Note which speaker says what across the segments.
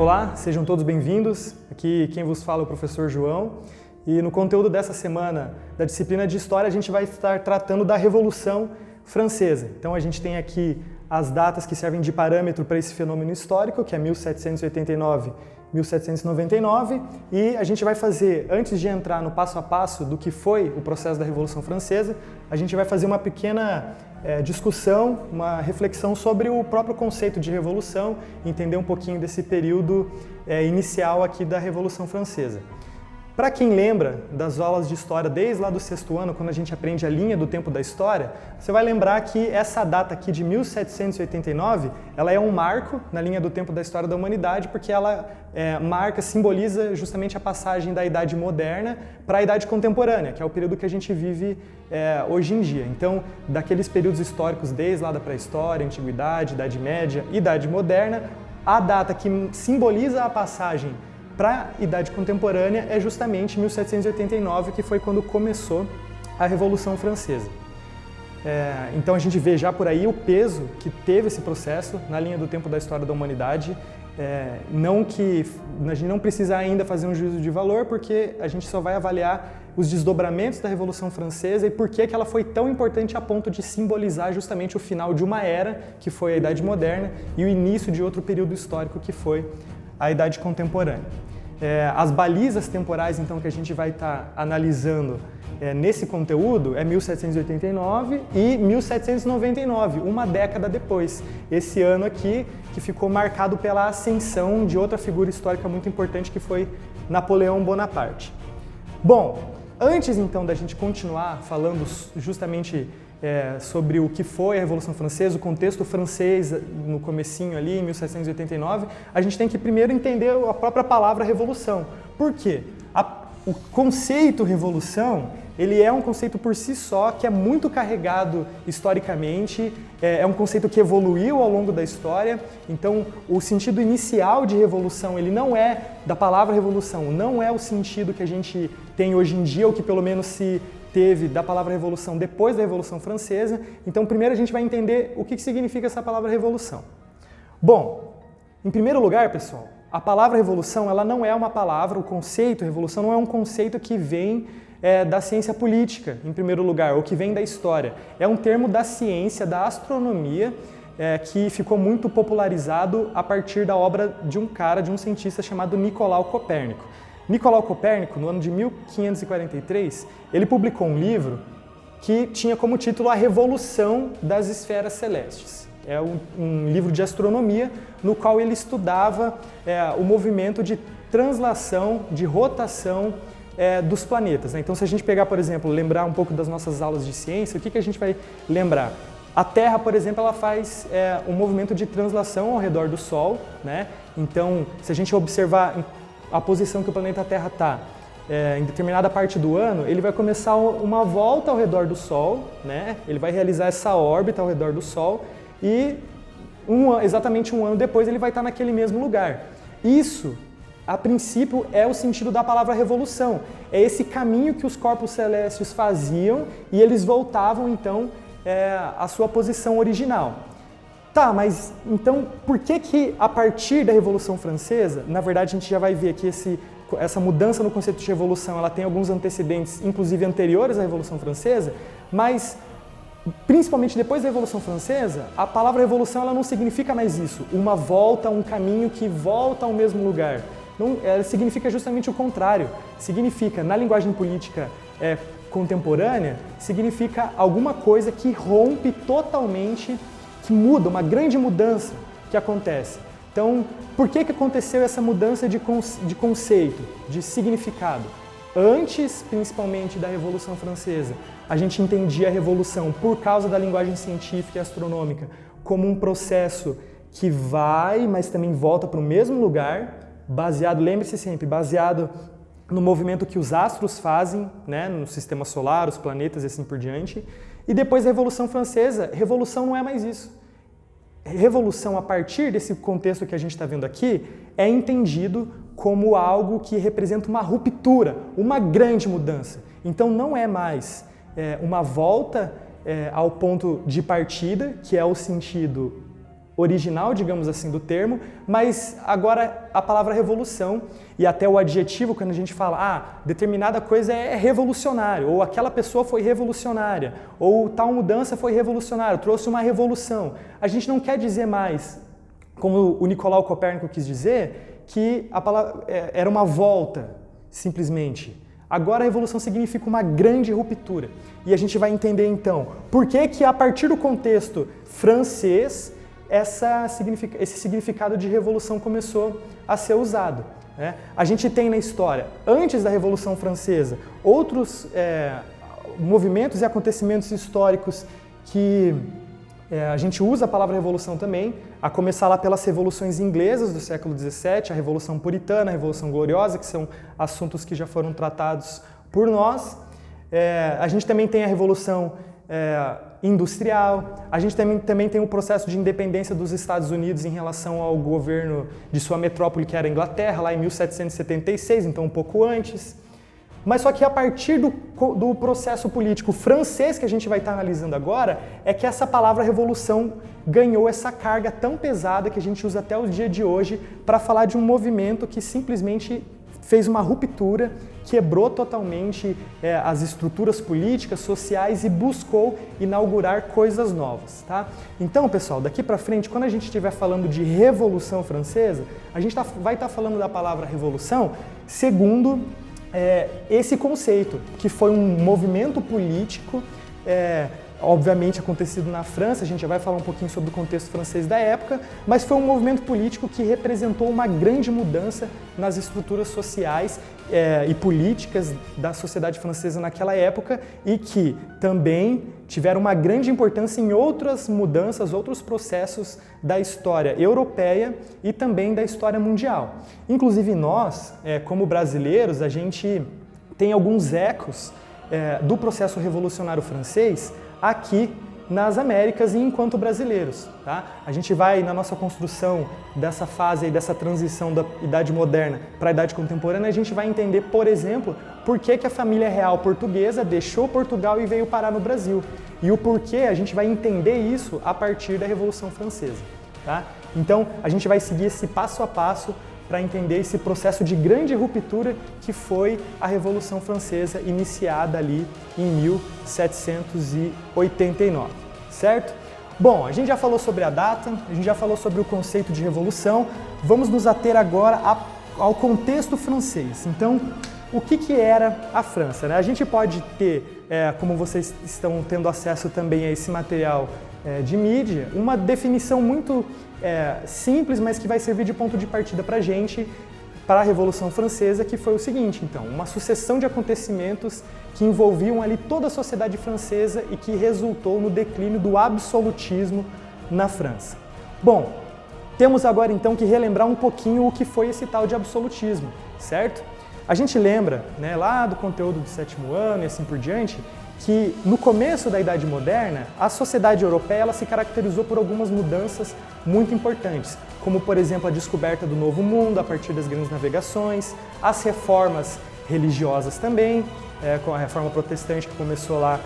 Speaker 1: Olá, sejam todos bem-vindos. Aqui quem vos fala é o professor João. E no conteúdo dessa semana da disciplina de História, a gente vai estar tratando da Revolução Francesa. Então a gente tem aqui as datas que servem de parâmetro para esse fenômeno histórico, que é 1789, 1799, e a gente vai fazer, antes de entrar no passo a passo do que foi o processo da Revolução Francesa, a gente vai fazer uma pequena discussão, uma reflexão sobre o próprio conceito de revolução, entender um pouquinho desse período inicial aqui da Revolução Francesa. Para quem lembra das aulas de história desde lá do sexto ano, quando a gente aprende a linha do tempo da história, você vai lembrar que essa data aqui de 1789, ela é um marco na linha do tempo da história da humanidade, porque ela simboliza justamente a passagem da Idade Moderna para a Idade Contemporânea, que é o período que a gente vive hoje em dia. Então, daqueles períodos históricos desde lá da pré-história, Antiguidade, Idade Média e Idade Moderna, a data que simboliza a passagem para a Idade Contemporânea é justamente 1789, que foi quando começou a Revolução Francesa. Então a gente vê já por aí o peso que teve esse processo na linha do tempo da história da humanidade. A gente não precisa ainda fazer um juízo de valor, porque a gente só vai avaliar os desdobramentos da Revolução Francesa e por que ela foi tão importante a ponto de simbolizar justamente o final de uma era, que foi a Idade Moderna, e o início de outro período histórico, que foi a Idade Contemporânea. As balizas temporais, então, que a gente vai estar analisando nesse conteúdo é 1789 e 1799, uma década depois. Esse ano aqui que ficou marcado pela ascensão de outra figura histórica muito importante, que foi Napoleão Bonaparte. Bom, antes então da gente continuar falando justamente sobre o que foi a Revolução Francesa, o contexto francês no comecinho ali, em 1789, a gente tem que primeiro entender a própria palavra revolução. Por quê? O conceito revolução, ele é um conceito por si só, que é muito carregado historicamente, é um conceito que evoluiu ao longo da história. Então, o sentido inicial de revolução, ele não é, da palavra revolução, não é o sentido que a gente tem hoje em dia, ou que pelo menos se teve da palavra revolução depois da Revolução Francesa. Então, primeiro a gente vai entender o que significa essa palavra revolução. Bom, em primeiro lugar, pessoal, a palavra revolução, ela não é uma palavra, o conceito revolução não é um conceito que vem da ciência política, em primeiro lugar, ou que vem da história. É um termo da ciência, da astronomia, que ficou muito popularizado a partir da obra de um cientista chamado Nicolau Copérnico. Nicolau Copérnico, no ano de 1543, ele publicou um livro que tinha como título A Revolução das Esferas Celestes. É um livro de astronomia no qual ele estudava o movimento de translação, de rotação dos planetas, né? Então, se a gente pegar, por exemplo, lembrar um pouco das nossas aulas de ciência, o que a gente vai lembrar? A Terra, por exemplo, ela faz um movimento de translação ao redor do Sol, né? Então, se a gente observar a posição que o planeta Terra está em determinada parte do ano, ele vai começar uma volta ao redor do Sol, né? Ele vai realizar essa órbita ao redor do Sol e exatamente um ano depois ele vai estar naquele mesmo lugar. Isso, a princípio, é o sentido da palavra revolução. É esse caminho que os corpos celestes faziam e eles voltavam, então, à sua posição original. Tá, mas então por que a partir da Revolução Francesa, na verdade a gente já vai ver que essa mudança no conceito de revolução, ela tem alguns antecedentes, inclusive anteriores à Revolução Francesa, mas principalmente depois da Revolução Francesa, a palavra revolução ela não significa mais isso, uma volta, um caminho que volta ao mesmo lugar. Não, ela significa justamente o contrário. Significa, na linguagem política contemporânea, significa alguma coisa que rompe totalmente, que muda, uma grande mudança que acontece. Então, por que aconteceu essa mudança de conceito, de significado? Antes, principalmente, da Revolução Francesa, a gente entendia a revolução, por causa da linguagem científica e astronômica, como um processo que vai, mas também volta para o mesmo lugar, baseado, lembre-se sempre, baseado no movimento que os astros fazem, né, no sistema solar, os planetas e assim por diante. E depois da Revolução Francesa, revolução não é mais isso. Revolução, a partir desse contexto que a gente está vendo aqui, é entendido como algo que representa uma ruptura, uma grande mudança. Então não é mais uma volta ao ponto de partida, que é o sentido original, digamos assim, do termo, mas agora a palavra revolução e até o adjetivo, quando a gente fala, determinada coisa é revolucionário, ou aquela pessoa foi revolucionária, ou tal mudança foi revolucionária, trouxe uma revolução. A gente não quer dizer mais, como o Nicolau Copérnico quis dizer, que a palavra era uma volta, simplesmente. Agora a revolução significa uma grande ruptura. E a gente vai entender então por que a partir do contexto francês esse significado de revolução começou a ser usado. Né? A gente tem na história, antes da Revolução Francesa, outros movimentos e acontecimentos históricos que a gente usa a palavra revolução também, a começar lá pelas revoluções inglesas do século XVII, a Revolução Puritana, a Revolução Gloriosa, que são assuntos que já foram tratados por nós. A gente também tem a Revolução industrial, a gente também tem o processo de independência dos Estados Unidos em relação ao governo de sua metrópole, que era a Inglaterra, lá em 1776, então um pouco antes. Mas só que a partir do processo político francês que a gente vai estar analisando agora, é que essa palavra revolução ganhou essa carga tão pesada que a gente usa até o dia de hoje para falar de um movimento que simplesmente fez uma ruptura, quebrou totalmente as estruturas políticas, sociais e buscou inaugurar coisas novas. Tá? Então, pessoal, daqui para frente, quando a gente estiver falando de Revolução Francesa, a gente vai estar falando da palavra revolução segundo esse conceito, que foi um movimento político, obviamente acontecido na França, a gente já vai falar um pouquinho sobre o contexto francês da época, mas foi um movimento político que representou uma grande mudança nas estruturas sociais e políticas da sociedade francesa naquela época e que também tiveram uma grande importância em outras mudanças, outros processos da história europeia e também da história mundial. Inclusive nós, como brasileiros, a gente tem alguns ecos do processo revolucionário francês aqui nas Américas e enquanto brasileiros. Tá? A gente vai, na nossa construção dessa fase, dessa transição da Idade Moderna para a Idade Contemporânea, a gente vai entender, por exemplo, por que a família real portuguesa deixou Portugal e veio parar no Brasil. E o porquê, a gente vai entender isso a partir da Revolução Francesa. Tá? Então, a gente vai seguir esse passo a passo para entender esse processo de grande ruptura que foi a Revolução Francesa, iniciada ali em 1789, certo? Bom, a gente já falou sobre a data, a gente já falou sobre o conceito de revolução, vamos nos ater agora ao contexto francês. Então, o que era a França? Né? A gente pode ter, como vocês estão tendo acesso também a esse material de mídia, uma definição muito simples, mas que vai servir de ponto de partida para a gente, para a Revolução Francesa, que foi o seguinte, então, uma sucessão de acontecimentos que envolviam ali toda a sociedade francesa e que resultou no declínio do absolutismo na França. Bom, temos agora então que relembrar um pouquinho o que foi esse tal de absolutismo, certo? A gente lembra, né, lá do conteúdo do 7º ano e assim por diante, que no começo da Idade Moderna, a sociedade europeia ela se caracterizou por algumas mudanças muito importantes, como, por exemplo, a descoberta do Novo Mundo a partir das grandes navegações, as reformas religiosas também, com a reforma protestante que começou lá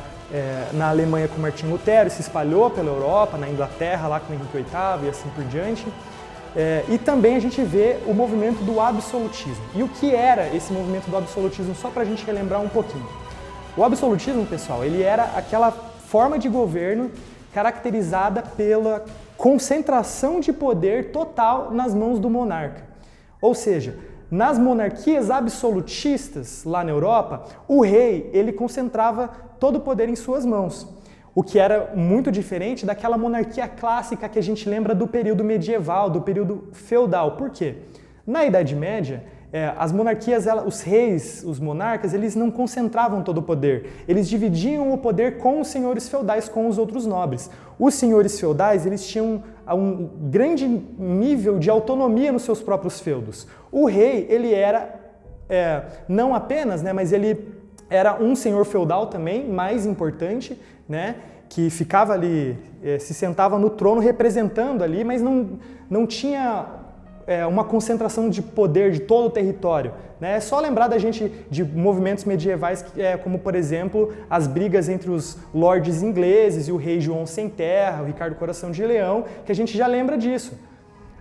Speaker 1: na Alemanha com Martim Lutero, se espalhou pela Europa, na Inglaterra, lá com Henrique VIII e assim por diante. E também a gente vê o movimento do absolutismo. E o que era esse movimento do absolutismo, só para a gente relembrar um pouquinho. O absolutismo, pessoal, ele era aquela forma de governo caracterizada pela concentração de poder total nas mãos do monarca. Ou seja, nas monarquias absolutistas lá na Europa, o rei ele concentrava todo o poder em suas mãos, o que era muito diferente daquela monarquia clássica que a gente lembra do período medieval, do período feudal. Por quê? Na Idade Média, as monarquias, os reis, os monarcas, eles não concentravam todo o poder. Eles dividiam o poder com os senhores feudais, com os outros nobres. Os senhores feudais, eles tinham um grande nível de autonomia nos seus próprios feudos. O rei, ele era, não apenas, né, mas ele era um senhor feudal também, mais importante, né, que ficava ali, se sentava no trono representando ali, mas não tinha uma concentração de poder de todo o território. Né? É só lembrar da gente de movimentos medievais, como, por exemplo, as brigas entre os lordes ingleses e o rei João Sem Terra, o Ricardo Coração de Leão, que a gente já lembra disso.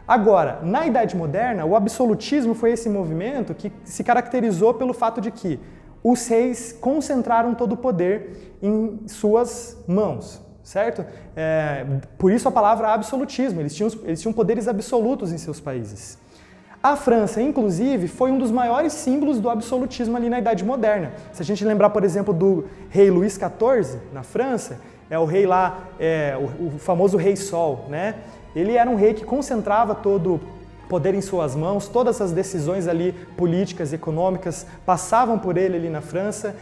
Speaker 1: Agora, na Idade Moderna, o absolutismo foi esse movimento que se caracterizou pelo fato de que os reis concentraram todo o poder em suas mãos, certo? Por isso a palavra absolutismo, eles tinham poderes absolutos em seus países. A França, inclusive, foi um dos maiores símbolos do absolutismo ali na Idade Moderna. Se a gente lembrar, por exemplo, do rei Luís XIV, na França, o rei lá, o famoso Rei Sol, né? Ele era um rei que concentrava todo o poder em suas mãos, todas as decisões ali políticas, econômicas, passavam por ele ali na França.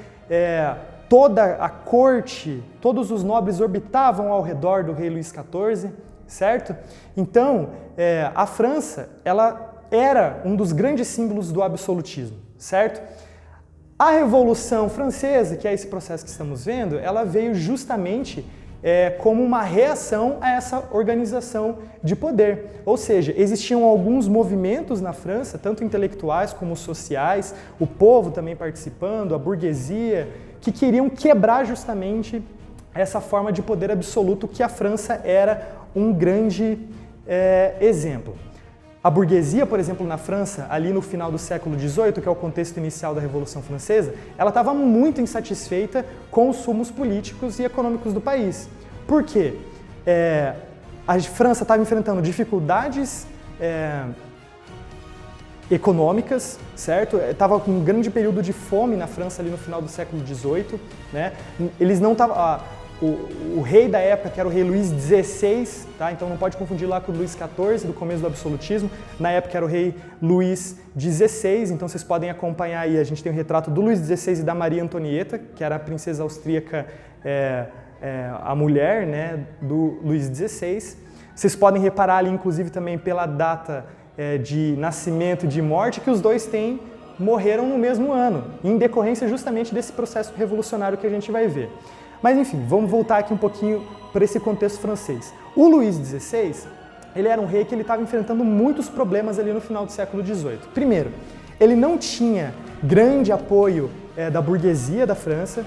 Speaker 1: Toda a corte, todos os nobres orbitavam ao redor do rei Luís XIV, certo? Então, a França, ela era um dos grandes símbolos do absolutismo, certo? A Revolução Francesa, que é esse processo que estamos vendo, ela veio justamente como uma reação a essa organização de poder. Ou seja, existiam alguns movimentos na França, tanto intelectuais como sociais, o povo também participando, a burguesia, que queriam quebrar justamente essa forma de poder absoluto que a França era um grande exemplo. A burguesia, por exemplo, na França, ali no final do século XVIII, que é o contexto inicial da Revolução Francesa, ela estava muito insatisfeita com os rumos políticos e econômicos do país. Por quê? A França estava enfrentando dificuldades econômicas, certo? Estava com um grande período de fome na França ali no final do século XVIII, né? Eles não estavam... O rei da época, que era o rei Luís XVI, tá? Então não pode confundir lá com o Luís XIV, do começo do absolutismo. Na época era o rei Luís XVI, então vocês podem acompanhar aí, a gente tem o retrato do Luís XVI e da Maria Antonieta, que era a princesa austríaca, a mulher, né, do Luís XVI. Vocês podem reparar ali, inclusive, também pela data de nascimento e de morte, que os dois morreram no mesmo ano, em decorrência justamente desse processo revolucionário que a gente vai ver. Mas enfim, vamos voltar aqui um pouquinho para esse contexto francês. O Luís XVI, ele era um rei que ele estava enfrentando muitos problemas ali no final do século XVIII. Primeiro, ele não tinha grande apoio da burguesia da França,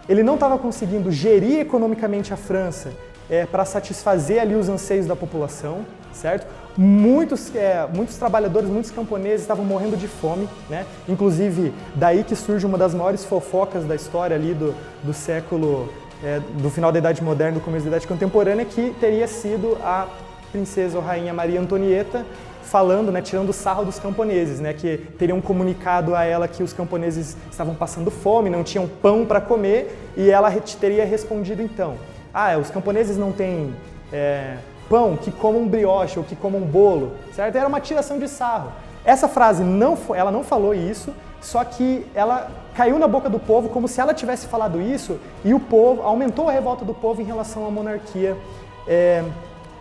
Speaker 1: ele não estava conseguindo gerir economicamente a França para satisfazer ali os anseios da população, certo? Muitos trabalhadores, muitos camponeses estavam morrendo de fome, né? Inclusive, daí que surge uma das maiores fofocas da história ali do século, do final da Idade Moderna, do começo da Idade Contemporânea, que teria sido a princesa ou rainha Maria Antonieta falando, né, tirando sarro dos camponeses, né, que teriam comunicado a ela que os camponeses estavam passando fome, não tinham pão para comer, e ela teria respondido então: os camponeses não têm pão, que comam brioche ou que comam bolo, certo? Era uma tiração de sarro. Essa frase, ela não falou isso, só que ela caiu na boca do povo como se ela tivesse falado isso, e o povo aumentou a revolta do povo em relação à monarquia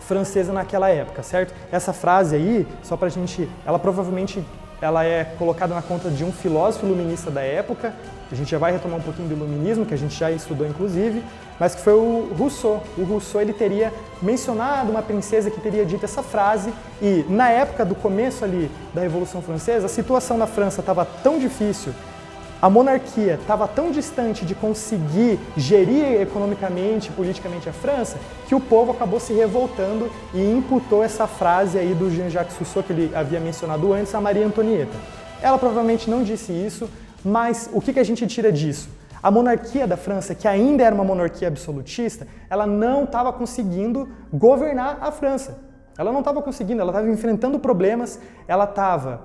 Speaker 1: francesa naquela época, certo? Essa frase aí, só pra gente, ela provavelmente é colocada na conta de um filósofo iluminista da época. A gente já vai retomar um pouquinho do iluminismo, que a gente já estudou inclusive, mas que foi o Rousseau. O Rousseau, ele teria mencionado uma princesa que teria dito essa frase, e na época do começo ali da Revolução Francesa, a situação na França estava tão difícil, a monarquia estava tão distante de conseguir gerir economicamente, politicamente a França, que o povo acabou se revoltando e imputou essa frase aí do Jean-Jacques Rousseau, que ele havia mencionado antes, a Maria Antonieta. Ela provavelmente não disse isso, mas o que a gente tira disso? A monarquia da França, que ainda era uma monarquia absolutista, ela não estava conseguindo governar a França. Ela não estava conseguindo, ela estava enfrentando problemas, ela estava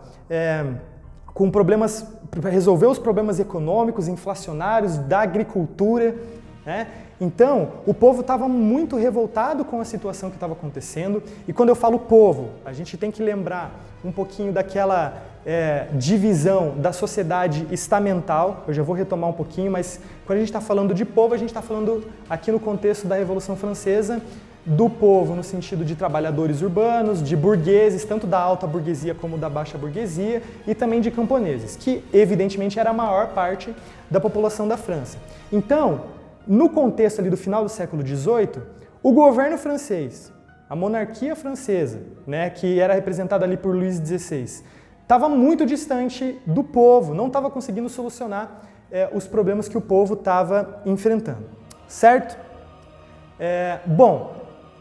Speaker 1: com problemas, para resolver os problemas econômicos, inflacionários, da agricultura, né? Então, o povo estava muito revoltado com a situação que estava acontecendo, e quando eu falo povo, a gente tem que lembrar um pouquinho daquela divisão da sociedade estamental. Eu já vou retomar um pouquinho, mas quando a gente está falando de povo, a gente está falando aqui no contexto da Revolução Francesa, do povo no sentido de trabalhadores urbanos, de burgueses, tanto da alta burguesia como da baixa burguesia, e também de camponeses, que evidentemente era a maior parte da população da França. Então, no contexto ali do final do século XVIII, o governo francês, a monarquia francesa, né, que era representada ali por Luís XVI, estava muito distante do povo, não estava conseguindo solucionar os problemas que o povo estava enfrentando, certo? Bom,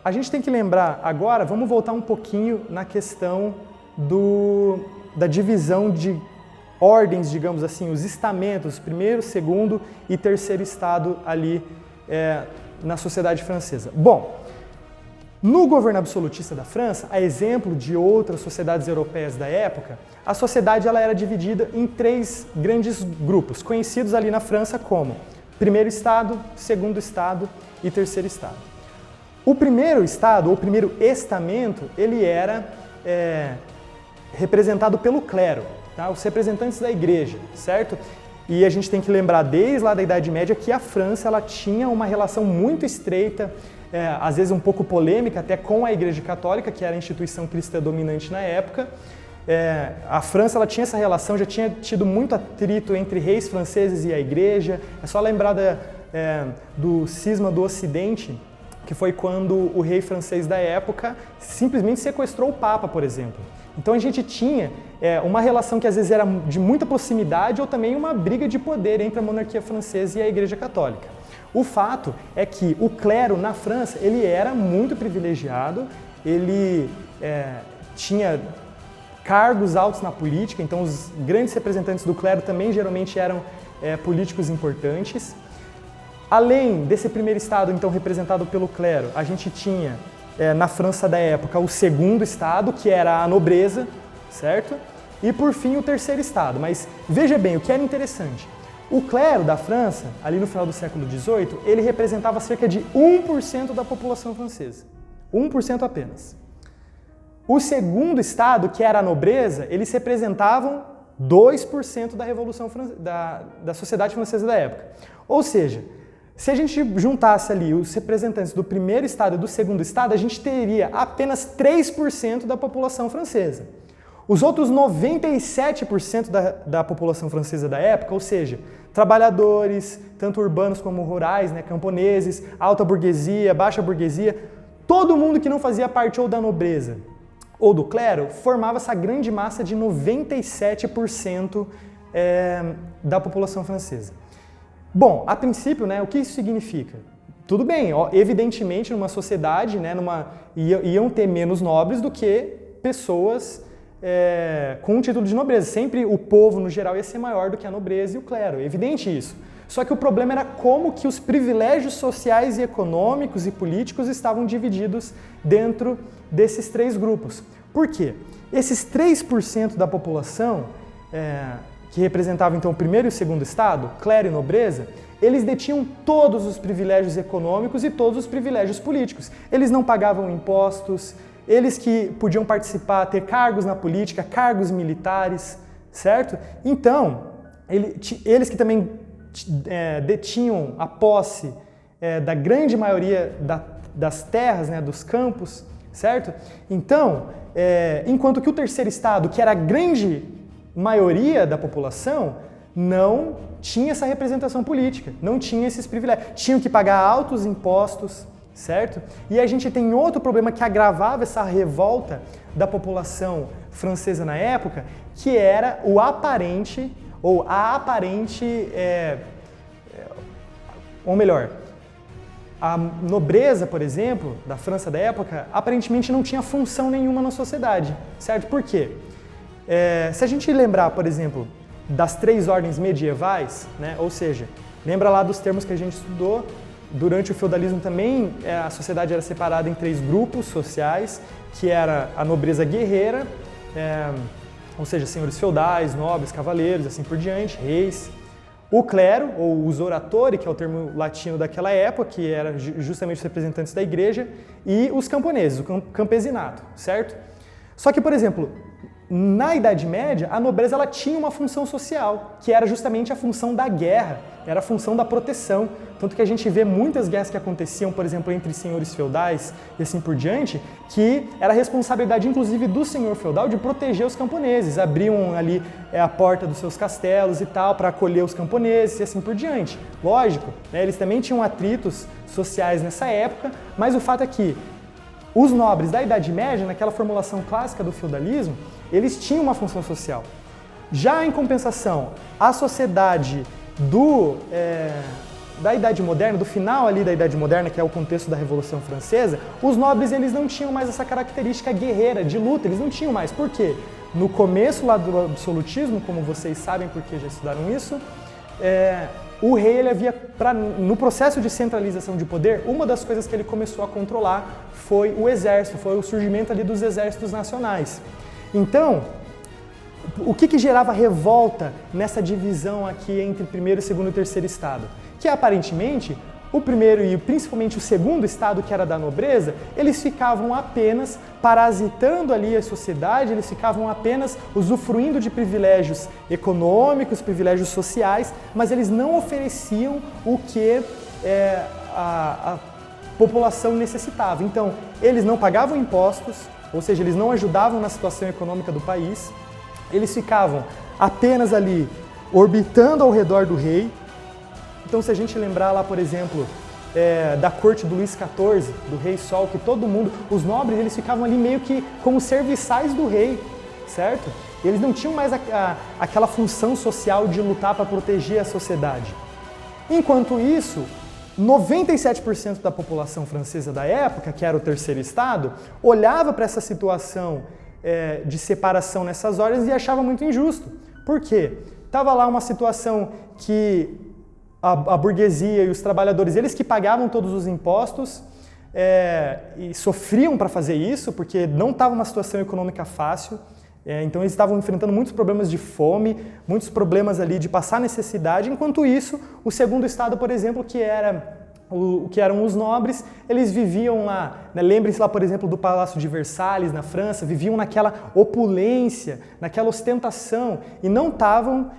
Speaker 1: a gente tem que lembrar agora, vamos voltar um pouquinho na questão da divisão de ordens, digamos assim, os estamentos, primeiro, segundo e terceiro estado ali na sociedade francesa. Bom, no governo absolutista da França, a exemplo de outras sociedades europeias da época, a sociedade ela era dividida em 3 grandes grupos, conhecidos ali na França como primeiro estado, segundo estado e terceiro estado. O primeiro estado, ou primeiro estamento, ele era representado pelo clero, tá? Os representantes da igreja, certo? E a gente tem que lembrar desde lá da Idade Média que a França ela tinha uma relação muito estreita, às vezes um pouco polêmica até com a Igreja Católica, que era a instituição cristã dominante na época. A França ela tinha essa relação, já tinha tido muito atrito entre reis franceses e a Igreja. É só lembrar do cisma do Ocidente, que foi quando o rei francês da época simplesmente sequestrou o Papa, por exemplo. Então a gente tinha uma relação que às vezes era de muita proximidade ou também uma briga de poder entre a monarquia francesa e a Igreja Católica. O fato é que o clero na França ele era muito privilegiado, ele tinha cargos altos na política, então os grandes representantes do clero também geralmente eram políticos importantes. Além desse primeiro estado, então, representado pelo clero, a gente tinha, na França da época, o segundo estado, que era a nobreza, certo? E, por fim, o terceiro estado. Mas veja bem, o que era interessante. O clero da França, ali no final do século XVIII, ele representava cerca de 1% da população francesa. 1% apenas. O segundo estado, que era a nobreza, eles representavam 2% da revolução da sociedade francesa da época. Ou seja, se a gente juntasse ali os representantes do primeiro estado e do segundo estado, a gente teria apenas 3% da população francesa. Os outros 97% da população francesa da época, ou seja, trabalhadores, tanto urbanos como rurais, né, camponeses, alta burguesia, baixa burguesia, todo mundo que não fazia parte ou da nobreza ou do clero, formava essa grande massa de 97% da população francesa. Bom, a princípio, né, o que isso significa? Tudo bem, evidentemente numa sociedade, né, iam ter menos nobres do que pessoas com o título de nobreza. Sempre o povo, no geral, ia ser maior do que a nobreza e o clero, é evidente isso. Só que o problema era como que os privilégios sociais e econômicos e políticos estavam divididos dentro desses 3 grupos. Por quê? Esses 3% da população, que representavam então o primeiro e o segundo estado, clero e nobreza, eles detinham todos os privilégios econômicos e todos os privilégios políticos. Eles não pagavam impostos, eles que podiam participar, ter cargos na política, cargos militares, certo? Então, eles que também detinham a posse da grande maioria das terras, né, dos campos, certo? Então, enquanto que o terceiro estado, que era a grande maioria da população, não tinha essa representação política, não tinha esses privilégios, tinham que pagar altos impostos, certo? E a gente tem outro problema que agravava essa revolta da população francesa na época, que era o aparente, ou a aparente, ou melhor, a nobreza, por exemplo, da França da época, aparentemente não tinha função nenhuma na sociedade, certo? Por quê? Se a gente lembrar, por exemplo, das 3 ordens medievais, né? Ou seja, lembra lá dos termos que a gente estudou, durante o feudalismo também a sociedade era separada em 3 grupos sociais, que era a nobreza guerreira, ou seja, senhores feudais, nobres, cavaleiros, assim por diante, reis. O clero, ou os oratori, que é o termo latino daquela época, que era justamente os representantes da igreja, e os camponeses, o campesinato, certo? Só que, por exemplo, na Idade Média, a nobreza ela tinha uma função social, que era justamente a função da guerra, era a função da proteção. Tanto que a gente vê muitas guerras que aconteciam, por exemplo, entre senhores feudais e assim por diante, que era responsabilidade, inclusive, do senhor feudal de proteger os camponeses. Abriam ali a porta dos seus castelos e tal, para acolher os camponeses e assim por diante. Lógico, né, eles também tinham atritos sociais nessa época, mas o fato é que os nobres da Idade Média, naquela formulação clássica do feudalismo, eles tinham uma função social. Já em compensação, a sociedade da Idade Moderna, do final ali da Idade Moderna, que é o contexto da Revolução Francesa, os nobres eles não tinham mais essa característica guerreira, de luta, eles não tinham mais. Por quê? No começo lá do absolutismo, como vocês sabem porque já estudaram isso, o rei ele havia, no processo de centralização de poder, uma das coisas que ele começou a controlar foi o exército, foi o surgimento ali dos exércitos nacionais. Então, o que gerava revolta nessa divisão aqui entre primeiro, segundo e terceiro estado? Que aparentemente o primeiro e principalmente o segundo estado, que era da nobreza, eles ficavam apenas parasitando ali a sociedade, eles ficavam apenas usufruindo de privilégios econômicos, privilégios sociais, mas eles não ofereciam o que a população necessitava. Então, eles não pagavam impostos, ou seja, eles não ajudavam na situação econômica do país, eles ficavam apenas ali orbitando ao redor do rei. Então, se a gente lembrar lá, por exemplo, da corte do Luís XIV, do rei Sol, que todo mundo, os nobres, eles ficavam ali meio que como serviçais do rei, certo? Eles não tinham mais aquela função social de lutar para proteger a sociedade. Enquanto isso, 97% da população francesa da época, que era o terceiro estado, olhava para essa situação de separação nessas horas e achava muito injusto. Por quê? Estava lá uma situação que a burguesia e os trabalhadores, eles que pagavam todos os impostos e sofriam para fazer isso, porque não estava uma situação econômica fácil, então eles estavam enfrentando muitos problemas de fome, muitos problemas ali de passar necessidade. Enquanto isso, o segundo estado, por exemplo, que eram os nobres, eles viviam lá, né? Lembrem-se lá, por exemplo, do Palácio de Versalhes, na França, viviam naquela opulência, naquela ostentação, e não estavam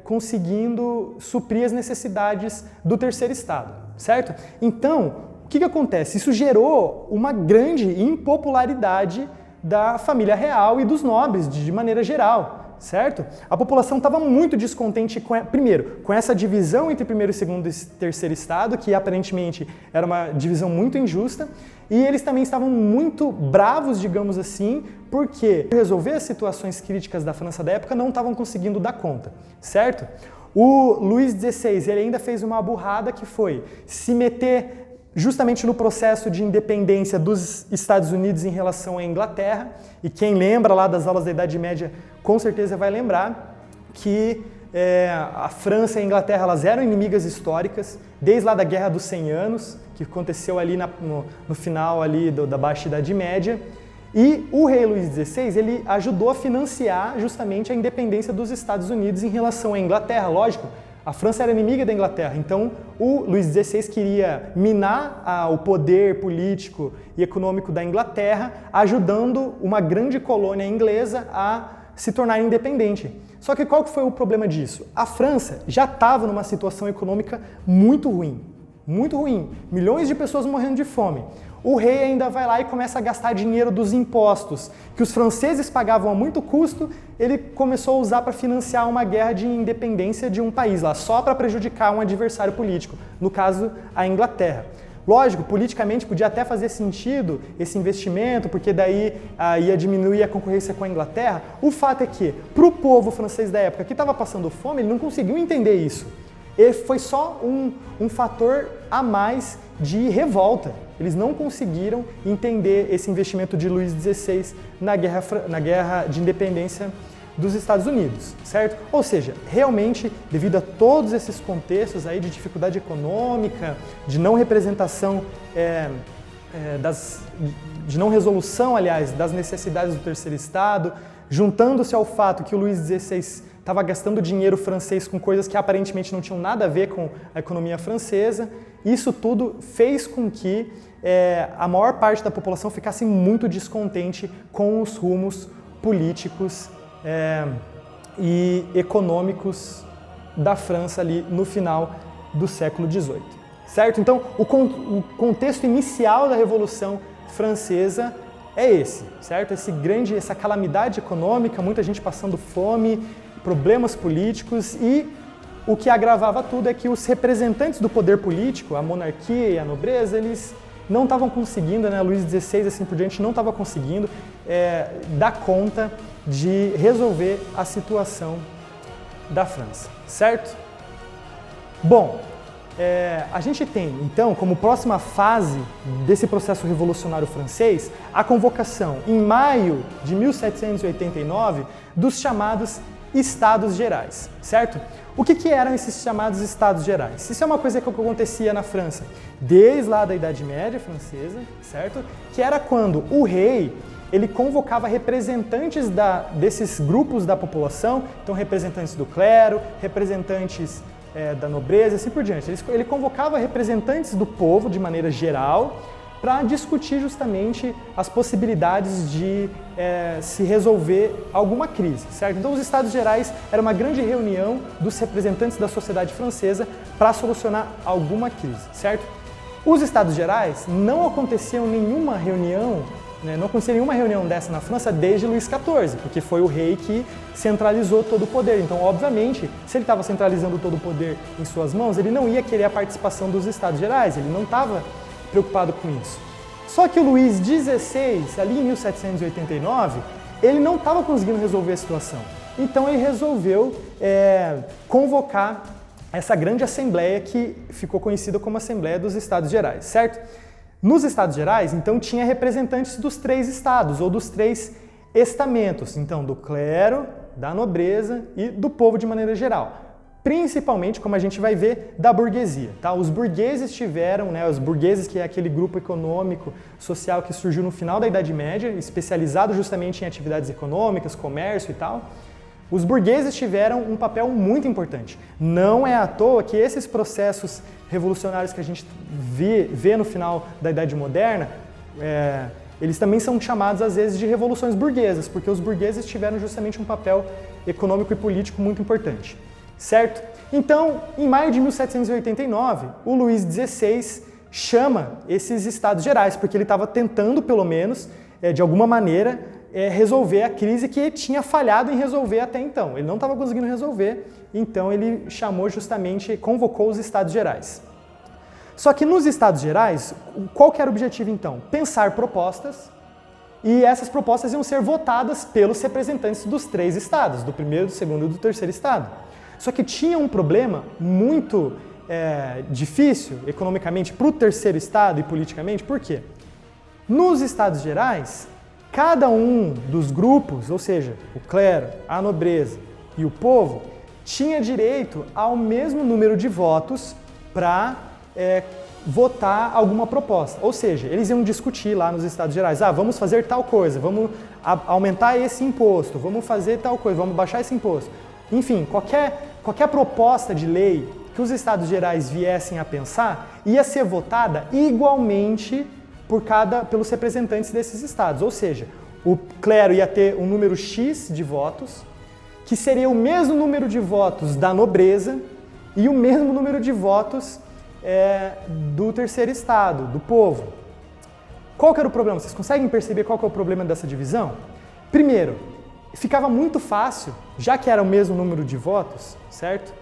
Speaker 1: conseguindo suprir as necessidades do terceiro estado, certo? Então, o que acontece? Isso gerou uma grande impopularidade da família real e dos nobres, de maneira geral, certo? A população estava muito descontente, primeiro, com essa divisão entre primeiro, segundo e terceiro estado, que aparentemente era uma divisão muito injusta, e eles também estavam muito bravos, digamos assim, porque resolver as situações críticas da França da época não estavam conseguindo dar conta, certo? O Luís XVI, ele ainda fez uma burrada que foi se meter justamente no processo de independência dos Estados Unidos em relação à Inglaterra, e quem lembra lá das aulas da Idade Média com certeza vai lembrar que a França e a Inglaterra elas eram inimigas históricas, desde lá da Guerra dos 100 Anos, que aconteceu ali no final ali da Baixa Idade Média, e o rei Luís XVI ele ajudou a financiar justamente a independência dos Estados Unidos em relação à Inglaterra, lógico. A França era inimiga da Inglaterra, então o Luís XVI queria minar o poder político e econômico da Inglaterra, ajudando uma grande colônia inglesa a se tornar independente. Só que qual que foi o problema disso? A França já estava numa situação econômica muito ruim, milhões de pessoas morrendo de fome. O rei ainda vai lá e começa a gastar dinheiro dos impostos que os franceses pagavam a muito custo, ele começou a usar para financiar uma guerra de independência de um país lá, só para prejudicar um adversário político, no caso a Inglaterra. Lógico, politicamente podia até fazer sentido esse investimento, porque daí ia diminuir a concorrência com a Inglaterra. O fato é que, para o povo francês da época que estava passando fome, ele não conseguiu entender isso. Ele foi só um fator a mais de revolta. Eles não conseguiram entender esse investimento de Luís XVI na guerra de independência dos Estados Unidos, certo? Ou seja, realmente, devido a todos esses contextos aí de dificuldade econômica, de não representação, de não resolução, aliás, das necessidades do terceiro estado, juntando-se ao fato que o Luís XVI estava gastando dinheiro francês com coisas que aparentemente não tinham nada a ver com a economia francesa, isso tudo fez com que a maior parte da população ficasse muito descontente com os rumos políticos e econômicos da França ali no final do século XVIII, certo? Então, o contexto inicial da Revolução Francesa é esse, certo? Essa calamidade econômica, muita gente passando fome, problemas políticos, e o que agravava tudo é que os representantes do poder político, a monarquia e a nobreza, eles não estavam conseguindo, né, Luís XVI assim por diante, não estava conseguindo dar conta de resolver a situação da França, certo? Bom, a gente tem, então, como próxima fase desse processo revolucionário francês, a convocação, em maio de 1789, dos chamados Estados Gerais, certo? O que eram esses chamados Estados Gerais? Isso é uma coisa que acontecia na França desde lá da Idade Média francesa, certo? Que era quando o rei, ele convocava representantes desses grupos da população, então representantes do clero, representantes da nobreza e assim por diante. Ele convocava representantes do povo de maneira geral para discutir justamente as possibilidades de se resolver alguma crise, certo? Então os Estados Gerais era uma grande reunião dos representantes da sociedade francesa para solucionar alguma crise, certo? Os Estados Gerais não aconteciam nenhuma reunião, né, não acontecia nenhuma reunião dessa na França desde Luís XIV, porque foi o rei que centralizou todo o poder. Então, obviamente, se ele estava centralizando todo o poder em suas mãos, ele não ia querer a participação dos Estados Gerais, ele não estava preocupado com isso. Só que o Luís XVI, ali em 1789, ele não estava conseguindo resolver a situação. Então ele resolveu convocar essa grande assembleia que ficou conhecida como Assembleia dos Estados Gerais, certo? Nos Estados Gerais, então, tinha representantes dos 3 estados, ou dos 3 estamentos, então, do clero, da nobreza e do povo de maneira geral. Principalmente, como a gente vai ver, da burguesia. Tá? Os burgueses tiveram, né, os burgueses, que é aquele grupo econômico, social que surgiu no final da Idade Média, especializado justamente em atividades econômicas, comércio e tal. Os burgueses tiveram um papel muito importante. Não é à toa que esses processos revolucionários que a gente vê no final da Idade Moderna, eles também são chamados às vezes de revoluções burguesas, porque os burgueses tiveram justamente um papel econômico e político muito importante, certo? Então, em maio de 1789, o Luís XVI chama esses Estados Gerais, porque ele estava tentando, pelo menos, de alguma maneira, resolver a crise que tinha falhado em resolver até então. Ele não estava conseguindo resolver, então ele chamou justamente, convocou os Estados Gerais. Só que nos Estados Gerais, qual que era o objetivo então? Pensar propostas, e essas propostas iam ser votadas pelos representantes dos 3 estados, do primeiro, do segundo e do terceiro estado. Só que tinha um problema muito difícil economicamente para o terceiro estado e politicamente, por quê? Nos Estados Gerais, cada um dos grupos, ou seja, o clero, a nobreza e o povo, tinha direito ao mesmo número de votos para votar alguma proposta. Ou seja, eles iam discutir lá nos Estados Gerais, vamos fazer tal coisa, vamos aumentar esse imposto, vamos fazer tal coisa, vamos baixar esse imposto. Enfim, qualquer proposta de lei que os Estados Gerais viessem a pensar ia ser votada igualmente pelos representantes desses estados, ou seja, o clero ia ter um número X de votos, que seria o mesmo número de votos da nobreza e o mesmo número de votos do terceiro estado, do povo. Qual que era o problema? Vocês conseguem perceber qual que é o problema dessa divisão? Primeiro, ficava muito fácil, já que era o mesmo número de votos, certo?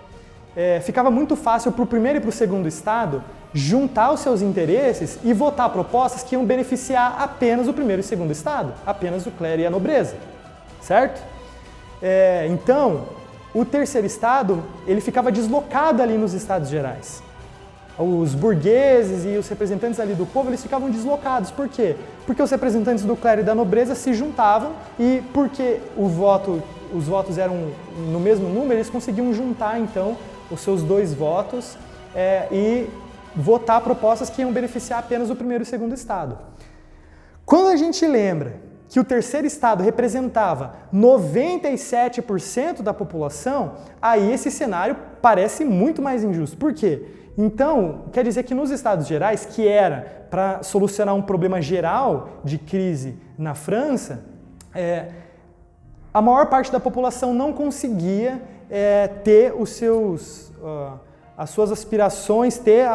Speaker 1: Ficava muito fácil para o primeiro e para o segundo estado juntar os seus interesses e votar propostas que iam beneficiar apenas o primeiro e segundo estado, apenas o clero e a nobreza, certo? Então, o terceiro estado, ele ficava deslocado ali nos Estados Gerais. Os burgueses e os representantes ali do povo, eles ficavam deslocados. Por quê? Porque os representantes do clero e da nobreza se juntavam e porque os votos eram no mesmo número, eles conseguiam juntar, então, os seus 2 votos e votar propostas que iam beneficiar apenas o primeiro e o segundo estado. Quando a gente lembra que o terceiro estado representava 97% da população, aí esse cenário parece muito mais injusto. Por quê? Então, quer dizer que nos Estados Gerais, que era para solucionar um problema geral de crise na França, a maior parte da população não conseguia ter as suas aspirações, ter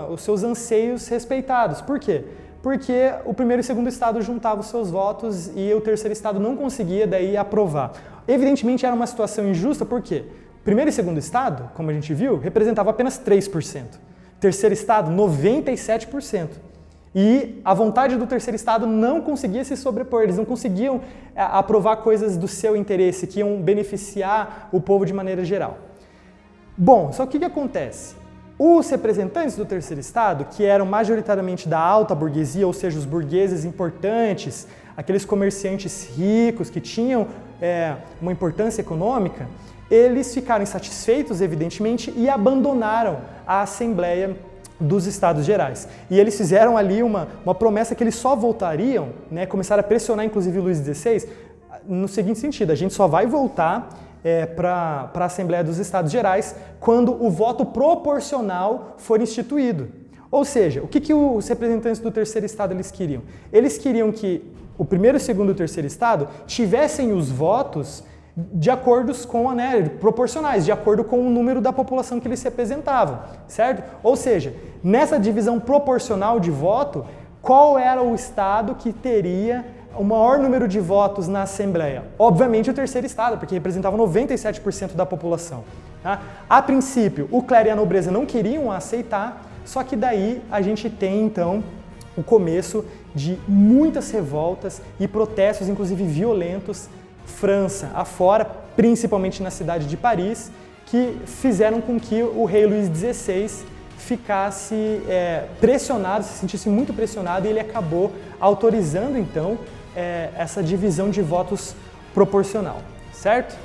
Speaker 1: os seus anseios respeitados. Por quê? Porque o primeiro e o segundo estado juntavam os seus votos e o terceiro estado não conseguia daí aprovar. Evidentemente era uma situação injusta, por quê? Primeiro e segundo estado, como a gente viu, representava apenas 3%. Terceiro estado, 97%. E a vontade do terceiro estado não conseguia se sobrepor, eles não conseguiam aprovar coisas do seu interesse, que iam beneficiar o povo de maneira geral. Bom, só que o que acontece? Os representantes do terceiro estado, que eram majoritariamente da alta burguesia, ou seja, os burgueses importantes, aqueles comerciantes ricos que tinham uma importância econômica, eles ficaram insatisfeitos, evidentemente, e abandonaram a Assembleia dos Estados Gerais. E eles fizeram ali uma promessa que eles só voltariam, né, começaram a pressionar inclusive Luís XVI, no seguinte sentido: a gente só vai voltar para a Assembleia dos Estados Gerais quando o voto proporcional for instituído. Ou seja, o que os representantes do terceiro estado eles queriam? Eles queriam que o primeiro, o segundo e o terceiro estado tivessem os votos de acordo com, proporcionais, de acordo com o número da população que eles representavam, certo? Ou seja, nessa divisão proporcional de voto, qual era o estado que teria o maior número de votos na Assembleia? Obviamente o terceiro estado, porque representava 97% da população. Tá? A princípio, o clero e a nobreza não queriam aceitar, só que daí a gente tem então o começo de muitas revoltas e protestos, inclusive violentos, França afora, principalmente na cidade de Paris, que fizeram com que o rei Luís XVI ficasse pressionado, se sentisse muito pressionado, e ele acabou autorizando então essa divisão de votos proporcional, certo?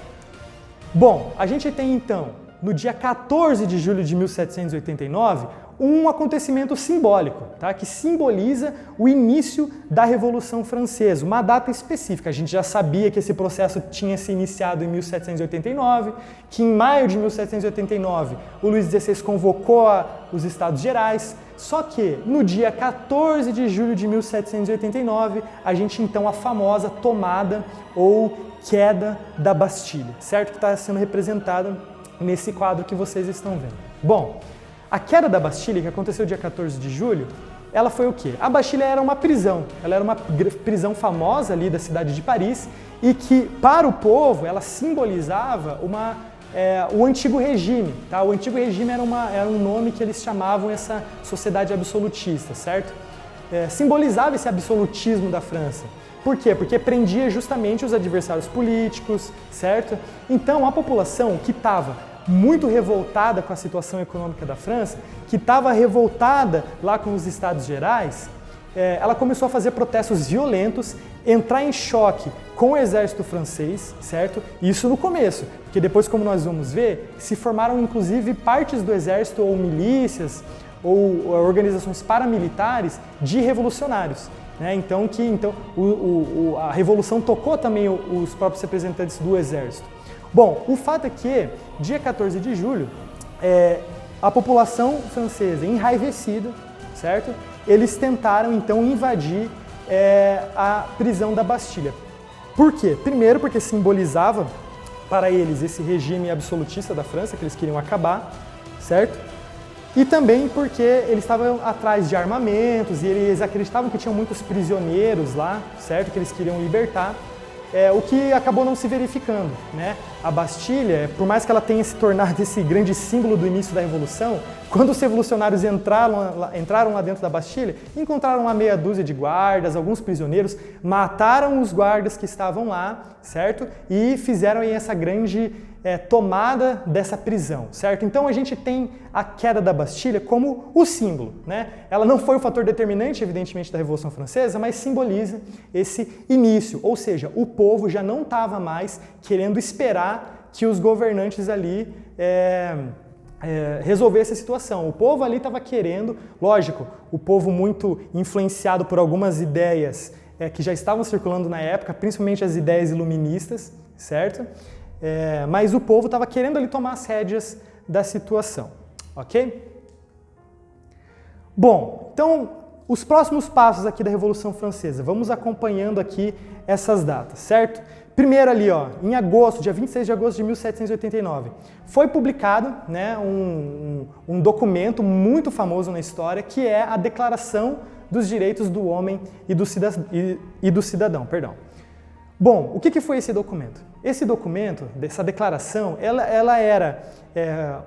Speaker 1: Bom, a gente tem então, no dia 14 de julho de 1789, um acontecimento simbólico, tá? Que simboliza o início da Revolução Francesa, uma data específica. A gente já sabia que esse processo tinha se iniciado em 1789, que em maio de 1789 o Luís XVI convocou os Estados Gerais, só que no dia 14 de julho de 1789 a gente então a famosa tomada ou queda da Bastilha, certo? Que está sendo representada nesse quadro que vocês estão vendo. Bom, a queda da Bastilha, que aconteceu dia 14 de julho, ela foi o quê? A Bastilha era uma prisão, ela era uma prisão famosa ali da cidade de Paris e que, para o povo, ela simbolizava o antigo regime, tá? O antigo regime era um nome que eles chamavam essa sociedade absolutista, certo? Simbolizava esse absolutismo da França. Por quê? Porque prendia justamente os adversários políticos, certo? Então, a população que estava muito revoltada com a situação econômica da França, que estava revoltada lá com os Estados Gerais, ela começou a fazer protestos violentos, entrar em choque com o exército francês, certo? Isso no começo, porque depois, como nós vamos ver, se formaram inclusive partes do exército ou milícias ou organizações paramilitares de revolucionários. Então, a revolução tocou também os próprios representantes do exército. Bom, o fato é que, dia 14 de julho, a população francesa enraivecida, certo? Eles tentaram então invadir a prisão da Bastilha. Por quê? Primeiro porque simbolizava para eles esse regime absolutista da França, que eles queriam acabar, certo? E também porque eles estavam atrás de armamentos e eles acreditavam que tinham muitos prisioneiros lá, certo? Que eles queriam libertar. O que acabou não se verificando, né? A Bastilha, por mais que ela tenha se tornado esse grande símbolo do início da Revolução, quando os revolucionários entraram lá dentro da Bastilha, encontraram uma meia dúzia de guardas, alguns prisioneiros, mataram os guardas que estavam lá, certo? E fizeram aí essa grande tomada dessa prisão, certo? Então a gente tem a queda da Bastilha como o símbolo, né? Ela não foi o fator determinante, evidentemente, da Revolução Francesa, mas simboliza esse início, ou seja, o povo já não estava mais querendo esperar que os governantes ali resolvessem a situação. O povo ali estava querendo, lógico, o povo muito influenciado por algumas ideias que já estavam circulando na época, principalmente as ideias iluministas, certo? Mas o povo estava querendo ali tomar as rédeas da situação, ok? Bom, então, os próximos passos aqui da Revolução Francesa, vamos acompanhando aqui essas datas, certo? Primeiro ali, ó, em agosto, dia 26 de agosto de 1789, foi publicado, né, um documento muito famoso na história, que é a Declaração dos Direitos do Homem e do Cidadão. Bom, o que foi esse documento? Esse documento, essa declaração, ela era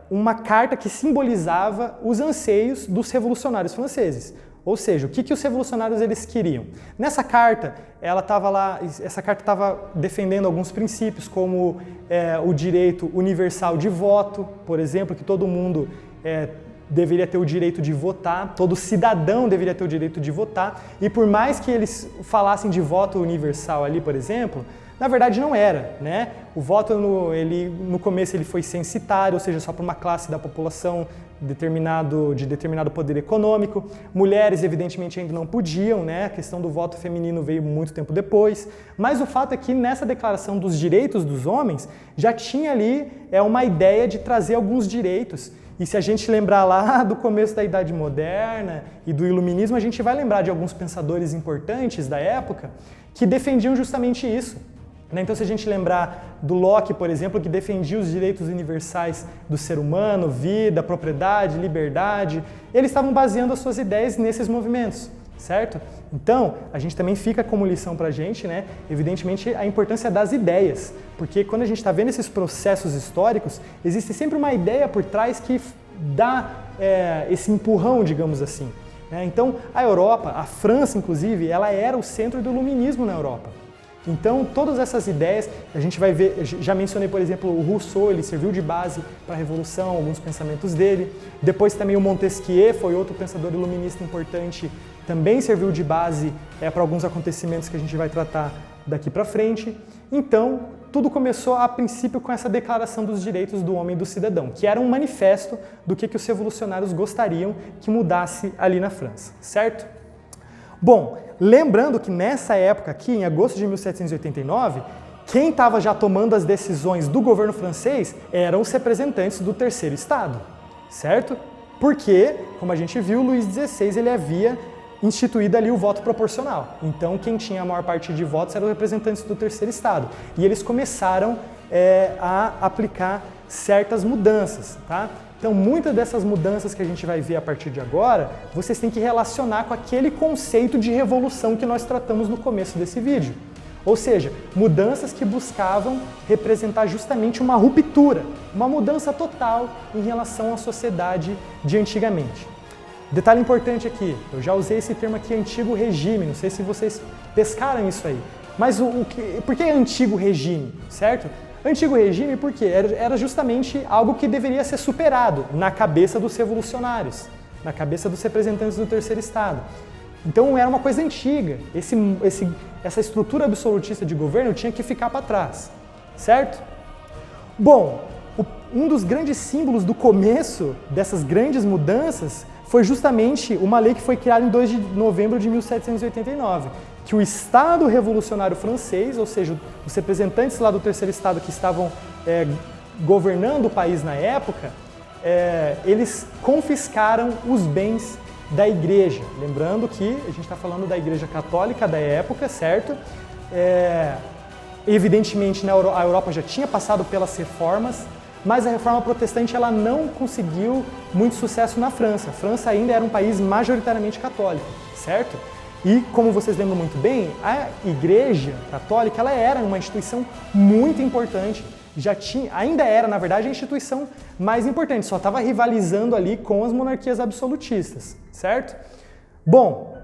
Speaker 1: uma carta que simbolizava os anseios dos revolucionários franceses. Ou seja, o que os revolucionários eles queriam? Nessa carta, essa carta estava defendendo alguns princípios, como o direito universal de voto, por exemplo, que todo mundo deveria ter o direito de votar, todo cidadão deveria ter o direito de votar, e por mais que eles falassem de voto universal ali, por exemplo, na verdade não era, né? O voto, no começo, ele foi censitário, ou seja, só para uma classe da população de determinado poder econômico. Mulheres, evidentemente, ainda não podiam, né? A questão do voto feminino veio muito tempo depois. Mas o fato é que nessa declaração dos direitos dos homens, já tinha ali uma ideia de trazer alguns direitos. E se a gente lembrar lá do começo da Idade Moderna e do Iluminismo, a gente vai lembrar de alguns pensadores importantes da época que defendiam justamente isso. Então, se a gente lembrar do Locke, por exemplo, que defendia os direitos universais do ser humano, vida, propriedade, liberdade, eles estavam baseando as suas ideias nesses movimentos, certo? Então, a gente também fica como lição para a gente, né? Evidentemente, a importância das ideias, porque quando a gente está vendo esses processos históricos, existe sempre uma ideia por trás que dá esse empurrão, digamos assim. Então, a Europa, a França, inclusive, ela era o centro do iluminismo na Europa. Então, todas essas ideias, a gente vai ver, já mencionei, por exemplo, o Rousseau, ele serviu de base para a Revolução, alguns pensamentos dele. Depois também o Montesquieu foi outro pensador iluminista importante, também serviu de base para alguns acontecimentos que a gente vai tratar daqui para frente. Então, tudo começou a princípio com essa Declaração dos Direitos do Homem e do Cidadão, que era um manifesto do que os revolucionários gostariam que mudasse ali na França, certo? Bom, lembrando que nessa época aqui, em agosto de 1789, quem estava já tomando as decisões do governo francês eram os representantes do Terceiro Estado, certo? Porque, como a gente viu, Luís XVI ele havia instituído ali o voto proporcional. Então, quem tinha a maior parte de votos eram os representantes do Terceiro Estado. E eles começaram a aplicar certas mudanças, tá? Então, muitas dessas mudanças que a gente vai ver a partir de agora, vocês têm que relacionar com aquele conceito de revolução que nós tratamos no começo desse vídeo. Ou seja, mudanças que buscavam representar justamente uma ruptura, uma mudança total em relação à sociedade de antigamente. Detalhe importante aqui, eu já usei esse termo aqui, antigo regime, não sei se vocês pescaram isso aí. Mas por que antigo regime, certo? Antigo regime porque era justamente algo que deveria ser superado na cabeça dos revolucionários, na cabeça dos representantes do Terceiro Estado. Então era uma coisa antiga, essa estrutura absolutista de governo tinha que ficar para trás, certo? Bom, um dos grandes símbolos do começo dessas grandes mudanças foi justamente uma lei que foi criada em 2 de novembro de 1789, que o Estado Revolucionário Francês, ou seja, os representantes lá do Terceiro Estado que estavam governando o país na época, eles confiscaram os bens da Igreja. Lembrando que a gente está falando da Igreja Católica da época, certo? Evidentemente, a Europa já tinha passado pelas reformas, mas a reforma protestante ela não conseguiu muito sucesso na França. A França ainda era um país majoritariamente católico, certo? E, como vocês lembram muito bem, a Igreja Católica ela era uma instituição muito importante. Ainda era, na verdade, a instituição mais importante, só estava rivalizando ali com as monarquias absolutistas, certo? Bom,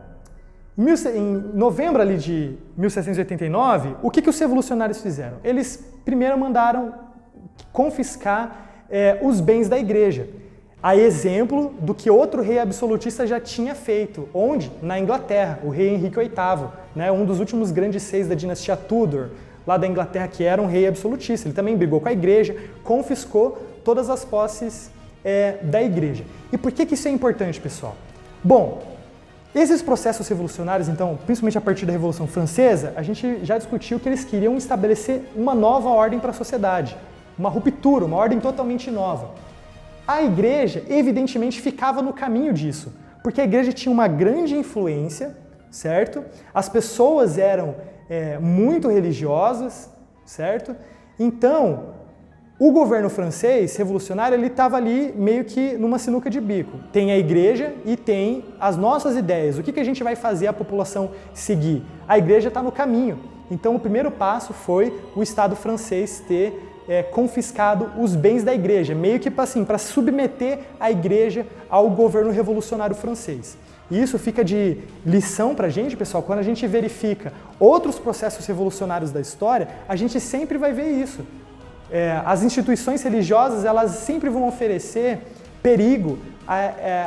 Speaker 1: em novembro ali de 1789, o que os revolucionários fizeram? Eles primeiro mandaram confiscar os bens da Igreja. A exemplo do que outro rei absolutista já tinha feito. Onde? Na Inglaterra, o rei Henrique VIII, né, um dos últimos grandes reis da dinastia Tudor, lá da Inglaterra, que era um rei absolutista. Ele também brigou com a igreja, confiscou todas as posses da igreja. E por que isso é importante, pessoal? Bom, esses processos revolucionários, então, principalmente a partir da Revolução Francesa, a gente já discutiu que eles queriam estabelecer uma nova ordem para a sociedade, uma ruptura, uma ordem totalmente nova. A igreja, evidentemente, ficava no caminho disso, porque a igreja tinha uma grande influência, certo? As pessoas eram muito religiosas, certo? Então, o governo francês revolucionário, ele estava ali meio que numa sinuca de bico. Tem a igreja e tem as nossas ideias. O que a gente vai fazer a população seguir? A igreja está no caminho. Então o primeiro passo foi o Estado francês ter confiscado os bens da igreja, meio que assim, para submeter a igreja ao governo revolucionário francês. E isso fica de lição para a gente, pessoal, quando a gente verifica outros processos revolucionários da história, a gente sempre vai ver isso. As instituições religiosas, elas sempre vão oferecer perigo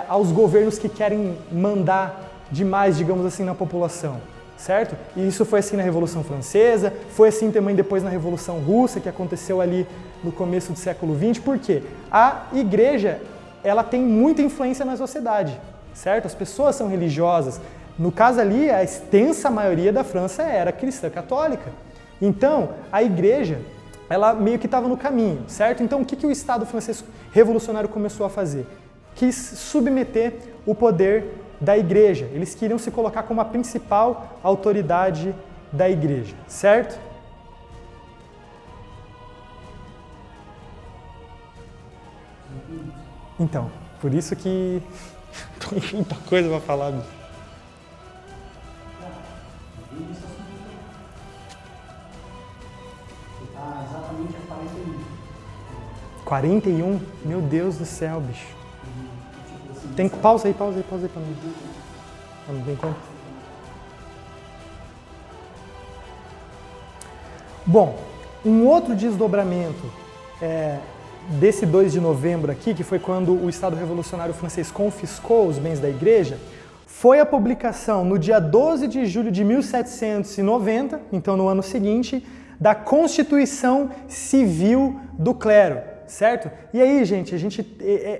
Speaker 1: aos governos que querem mandar demais, digamos assim, na população, certo? E isso foi assim na Revolução Francesa, foi assim também depois na Revolução Russa, que aconteceu ali no começo do século XX. Por quê? A igreja, ela tem muita influência na sociedade, certo? As pessoas são religiosas. No caso ali, a extensa maioria da França era cristã católica. Então, a igreja, ela meio que estava no caminho, certo? Então, o que o Estado francês revolucionário começou a fazer? Quis submeter o poder da igreja. Eles queriam se colocar como a principal autoridade da igreja, certo? Então, por isso que tem muita coisa para falar.
Speaker 2: Exatamente a 41.
Speaker 1: 41? Meu Deus do céu, bicho. Tem pausa aí pra mim. Não tem como. Bom, um outro desdobramento desse 2 de novembro aqui, que foi quando o Estado Revolucionário Francês confiscou os bens da igreja, foi a publicação no dia 12 de julho de 1790, então no ano seguinte, da Constituição Civil do Clero, certo? E aí, gente, a gente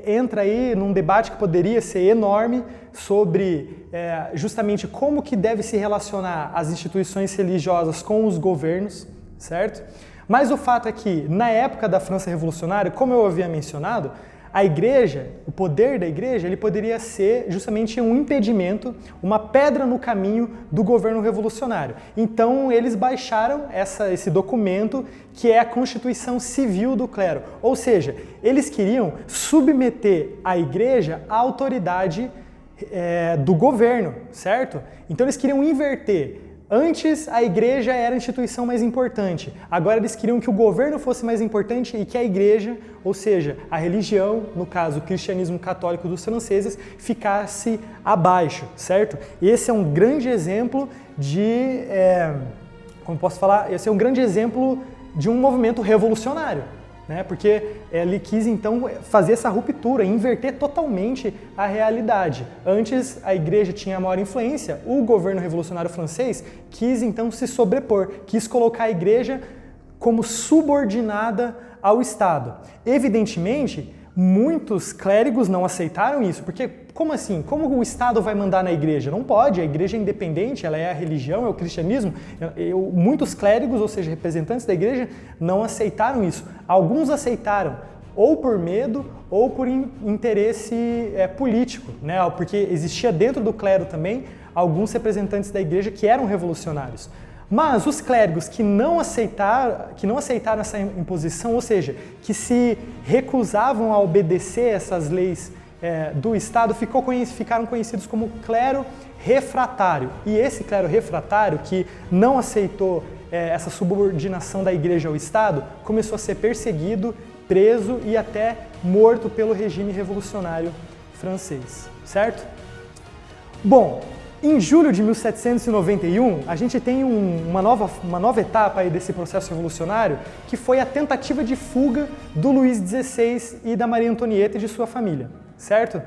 Speaker 1: entra aí num debate que poderia ser enorme sobre justamente como que deve se relacionar as instituições religiosas com os governos, certo? Mas o fato é que, na época da França Revolucionária, como eu havia mencionado, a igreja, o poder da igreja, ele poderia ser justamente um impedimento, uma pedra no caminho do governo revolucionário. Então, eles baixaram esse documento, que é a Constituição Civil do Clero. Ou seja, eles queriam submeter a igreja à autoridade do governo, certo? Então, eles queriam inverter. Antes, a igreja era a instituição mais importante. Agora, eles queriam que o governo fosse mais importante e que a igreja, ou seja, a religião, no caso, o cristianismo católico dos franceses, ficasse abaixo, certo? E esse é um grande exemplo como posso falar? Esse é um grande exemplo de um movimento revolucionário, né? Porque ele quis, então, fazer essa ruptura, inverter totalmente a realidade. Antes, a igreja tinha a maior influência, o governo revolucionário francês quis, então, se sobrepor, quis colocar a igreja como subordinada ao Estado. Evidentemente, muitos clérigos não aceitaram isso, porque como assim? Como o Estado vai mandar na igreja? Não pode, a igreja é independente, ela é a religião, é o cristianismo. Muitos clérigos, ou seja, representantes da igreja, não aceitaram isso. Alguns aceitaram, ou por medo, ou por interesse político, né? Porque existia dentro do clero também alguns representantes da igreja que eram revolucionários. Mas os clérigos que não aceitaram essa imposição, ou seja, que se recusavam a obedecer essas leis do Estado, ficaram conhecidos como clero refratário. E esse clero refratário, que não aceitou essa subordinação da igreja ao Estado, começou a ser perseguido, preso e até morto pelo regime revolucionário francês, certo? Bom, em julho de 1791, a gente tem uma nova etapa aí desse processo revolucionário, que foi a tentativa de fuga do Luís XVI e da Maria Antonieta e de sua família, certo?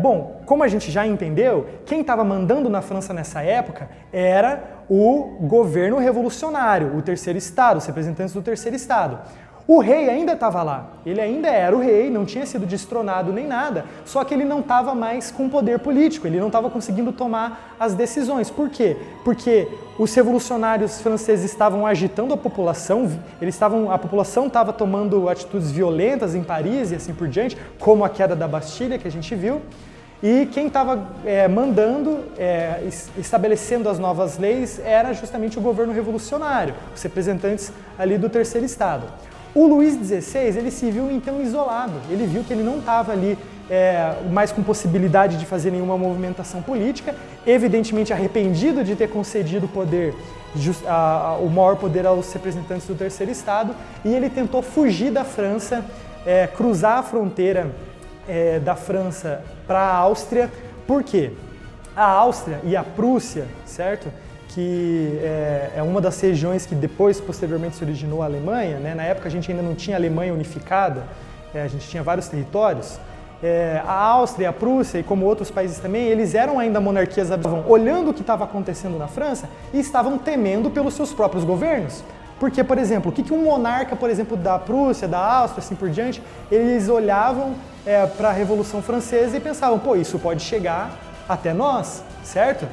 Speaker 1: Bom, como a gente já entendeu, quem estava mandando na França nessa época era o governo revolucionário, o Terceiro Estado, os representantes do Terceiro Estado. O rei ainda estava lá, ele ainda era o rei, não tinha sido destronado nem nada, só que ele não estava mais com poder político, ele não estava conseguindo tomar as decisões. Por quê? Porque os revolucionários franceses estavam agitando a população, a população estava tomando atitudes violentas em Paris e assim por diante, como a queda da Bastilha que a gente viu, e quem estava estabelecendo as novas leis era justamente o governo revolucionário, os representantes ali do Terceiro Estado. O Luís XVI, ele se viu então isolado, ele viu que ele não estava ali mais com possibilidade de fazer nenhuma movimentação política, evidentemente arrependido de ter concedido o maior poder aos representantes do terceiro estado, e ele tentou fugir da França, cruzar a fronteira da França para a Áustria. Por quê? A Áustria e a Prússia, certo? Que é uma das regiões que depois, posteriormente, se originou a Alemanha, né? Na época a gente ainda não tinha Alemanha unificada, a gente tinha vários territórios. A Áustria e a Prússia, e como outros países também, eles eram ainda monarquias, olhando o que estava acontecendo na França e estavam temendo pelos seus próprios governos. Porque, por exemplo, o que um monarca, por exemplo, da Prússia, da Áustria, assim por diante, eles olhavam para a Revolução Francesa e pensavam, pô, isso pode chegar até nós, certo?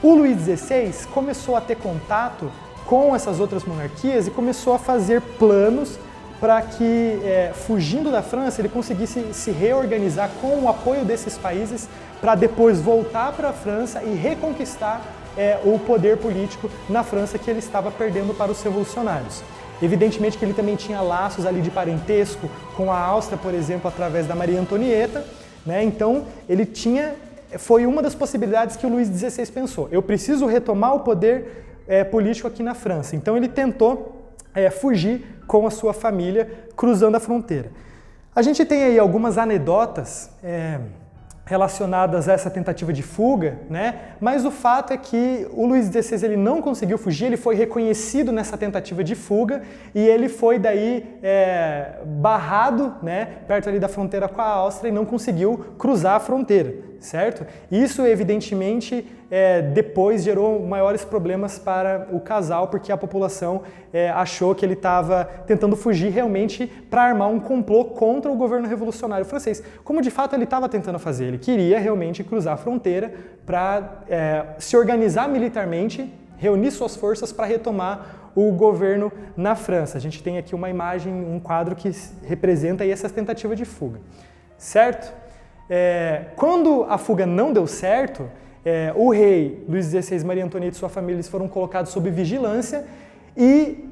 Speaker 1: O Luís XVI começou a ter contato com essas outras monarquias e começou a fazer planos para que, fugindo da França, ele conseguisse se reorganizar com o apoio desses países para depois voltar para a França e reconquistar o poder político na França que ele estava perdendo para os revolucionários. Evidentemente que ele também tinha laços ali de parentesco com a Áustria, por exemplo, através da Maria Antonieta, né? Então ele foi uma das possibilidades que o Luís XVI pensou. Eu preciso retomar o poder político aqui na França. Então ele tentou fugir com a sua família, cruzando a fronteira. A gente tem aí algumas anedotas relacionadas a essa tentativa de fuga, né? Mas o fato é que o Luís XVI ele não conseguiu fugir, ele foi reconhecido nessa tentativa de fuga e ele foi daí barrado, né, perto ali da fronteira com a Áustria e não conseguiu cruzar a fronteira, certo? Isso evidentemente depois gerou maiores problemas para o casal, porque a população achou que ele estava tentando fugir realmente para armar um complô contra o governo revolucionário francês, como de fato ele estava tentando fazer. Ele queria realmente cruzar a fronteira para se organizar militarmente, reunir suas forças para retomar o governo na França. A gente tem aqui uma imagem, um quadro que representa aí essa tentativa de fuga, certo? Quando a fuga não deu certo, o rei Luís XVI, Maria Antonieta e sua família foram colocados sob vigilância e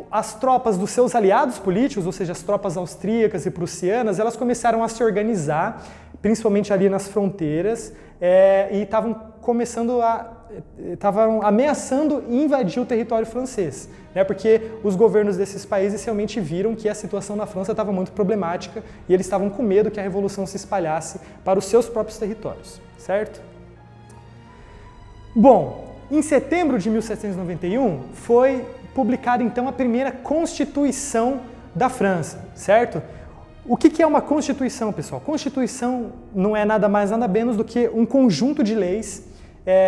Speaker 1: as tropas dos seus aliados políticos, ou seja, as tropas austríacas e prussianas, elas começaram a se organizar, principalmente ali nas fronteiras, e estavam ameaçando invadir o território francês, né? Porque os governos desses países realmente viram que a situação na França estava muito problemática e eles estavam com medo que a revolução se espalhasse para os seus próprios territórios, certo? Bom, em setembro de 1791 foi publicada então a primeira Constituição da França, certo? O que é uma Constituição, pessoal? Constituição não é nada mais nada menos do que um conjunto de leis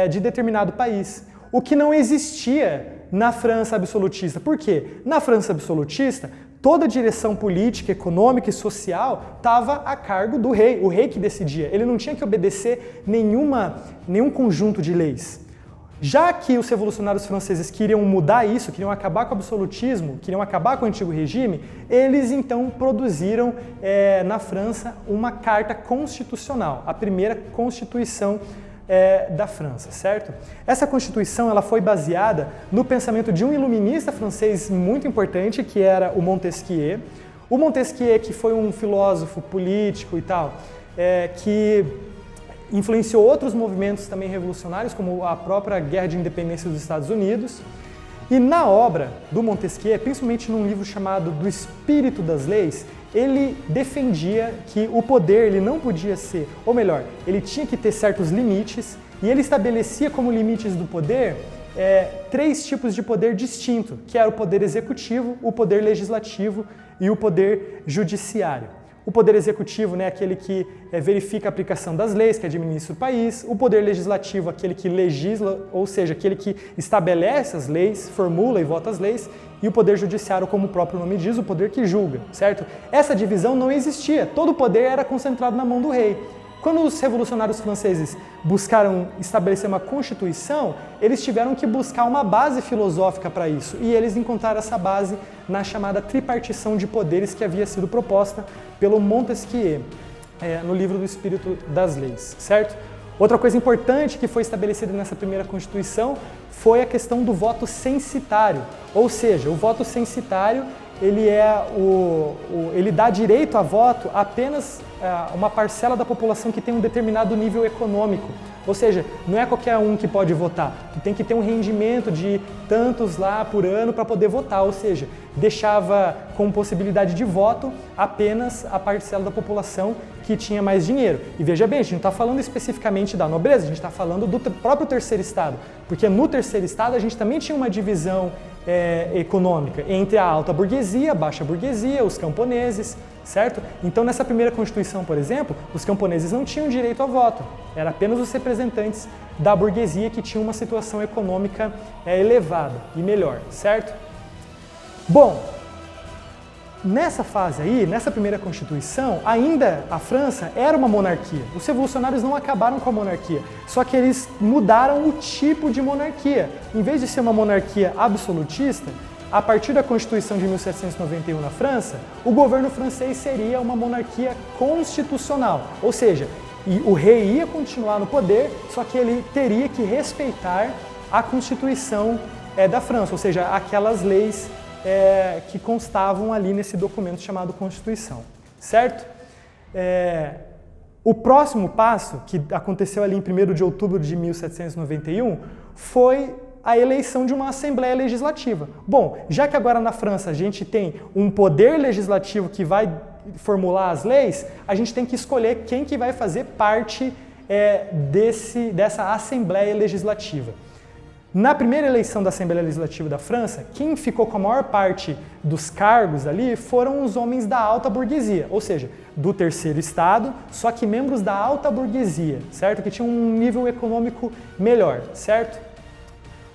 Speaker 1: de determinado país, o que não existia na França absolutista. Por quê? Na França absolutista, toda a direção política, econômica e social estava a cargo do rei, o rei que decidia. Ele não tinha que obedecer nenhum conjunto de leis. Já que os revolucionários franceses queriam mudar isso, queriam acabar com o absolutismo, queriam acabar com o antigo regime, eles então produziram na França uma carta constitucional, a primeira Constituição da França, certo? Essa Constituição ela foi baseada no pensamento de um iluminista francês muito importante, que era o Montesquieu. O Montesquieu, que foi um filósofo político e tal, que influenciou outros movimentos também revolucionários, como a própria Guerra de Independência dos Estados Unidos. E na obra do Montesquieu, principalmente num livro chamado Do Espírito das Leis, ele defendia que o poder ele não podia ser, ou melhor, ele tinha que ter certos limites, e ele estabelecia como limites do poder 3 tipos de poder distinto, que era o poder executivo, o poder legislativo e o poder judiciário. O poder executivo, né, aquele que verifica a aplicação das leis, que administra o país. O poder legislativo, aquele que legisla, ou seja, aquele que estabelece as leis, formula e vota as leis. E o poder judiciário, como o próprio nome diz, o poder que julga, certo? Essa divisão não existia, todo o poder era concentrado na mão do rei. Quando os revolucionários franceses buscaram estabelecer uma constituição, eles tiveram que buscar uma base filosófica para isso, e eles encontraram essa base na chamada tripartição de poderes que havia sido proposta pelo Montesquieu, no livro do Espírito das Leis, certo? Outra coisa importante que foi estabelecida nessa primeira Constituição foi a questão do voto censitário, ou seja, o voto censitário ele dá direito a voto a apenas uma parcela da população que tem um determinado nível econômico. Ou seja, não é qualquer um que pode votar. Tu tem que ter um rendimento de tantos lá por ano para poder votar. Ou seja, deixava com possibilidade de voto apenas a parcela da população que tinha mais dinheiro. E veja bem, a gente não está falando especificamente da nobreza, a gente está falando do próprio terceiro estado. Porque no terceiro estado a gente também tinha uma divisão econômica entre a alta burguesia, a baixa burguesia, os camponeses, certo? Então nessa primeira Constituição, por exemplo, os camponeses não tinham direito ao voto, era apenas os representantes da burguesia que tinham uma situação econômica elevada e melhor, certo? Bom, nessa fase aí, nessa primeira Constituição, ainda a França era uma monarquia. Os revolucionários não acabaram com a monarquia, só que eles mudaram o tipo de monarquia. Em vez de ser uma monarquia absolutista, a partir da Constituição de 1791 na França, o governo francês seria uma monarquia constitucional, ou seja, o rei ia continuar no poder, só que ele teria que respeitar a Constituição da França, ou seja, aquelas leis que constavam ali nesse documento chamado Constituição, certo? O próximo passo, que aconteceu ali em 1º de outubro de 1791, foi a eleição de uma Assembleia Legislativa. Bom, já que agora na França a gente tem um poder legislativo que vai formular as leis, a gente tem que escolher quem que vai fazer parte dessa Assembleia Legislativa. Na primeira eleição da Assembleia Legislativa da França, quem ficou com a maior parte dos cargos ali foram os homens da alta burguesia, ou seja, do terceiro estado, só que membros da alta burguesia, certo? Que tinham um nível econômico melhor, certo?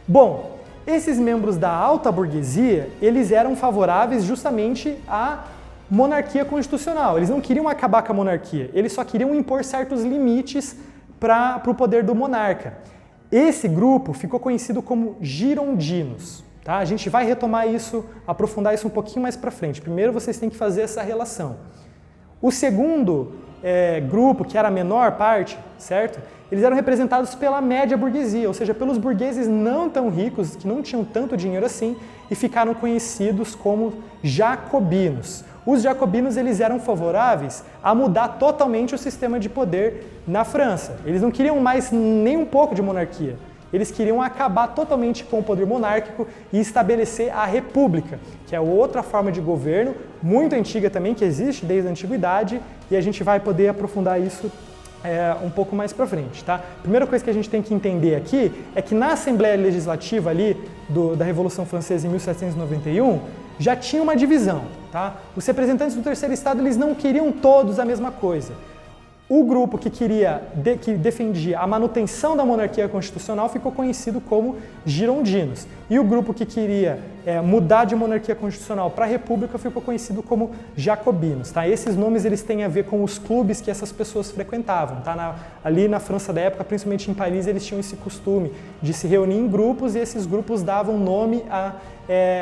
Speaker 1: Bom, esses membros da alta burguesia, eles eram favoráveis justamente à monarquia constitucional. Eles não queriam acabar com a monarquia, eles só queriam impor certos limites para o poder do monarca. Esse grupo ficou conhecido como girondinos. Tá? A gente vai retomar isso, aprofundar isso um pouquinho mais para frente. Primeiro vocês têm que fazer essa relação. O segundo grupo, que era a menor parte, certo? Eles eram representados pela média burguesia, ou seja, pelos burgueses não tão ricos, que não tinham tanto dinheiro assim, e ficaram conhecidos como jacobinos. Os jacobinos eles eram favoráveis a mudar totalmente o sistema de poder na França. Eles não queriam mais nem um pouco de monarquia. Eles queriam acabar totalmente com o poder monárquico e estabelecer a república, que é outra forma de governo, muito antiga também, que existe desde a antiguidade, e a gente vai poder aprofundar isso um pouco mais para frente, tá? Primeira coisa que a gente tem que entender aqui é que na Assembleia Legislativa ali da Revolução Francesa em 1791 já tinha uma divisão, tá? Os representantes do terceiro estado eles não queriam todos a mesma coisa. O grupo que defendia a manutenção da monarquia constitucional ficou conhecido como girondinos. E o grupo que queria mudar de monarquia constitucional para a república ficou conhecido como jacobinos. Tá? Esses nomes eles têm a ver com os clubes que essas pessoas frequentavam. Tá? Ali na França da época, principalmente em Paris, eles tinham esse costume de se reunir em grupos e esses grupos davam nome a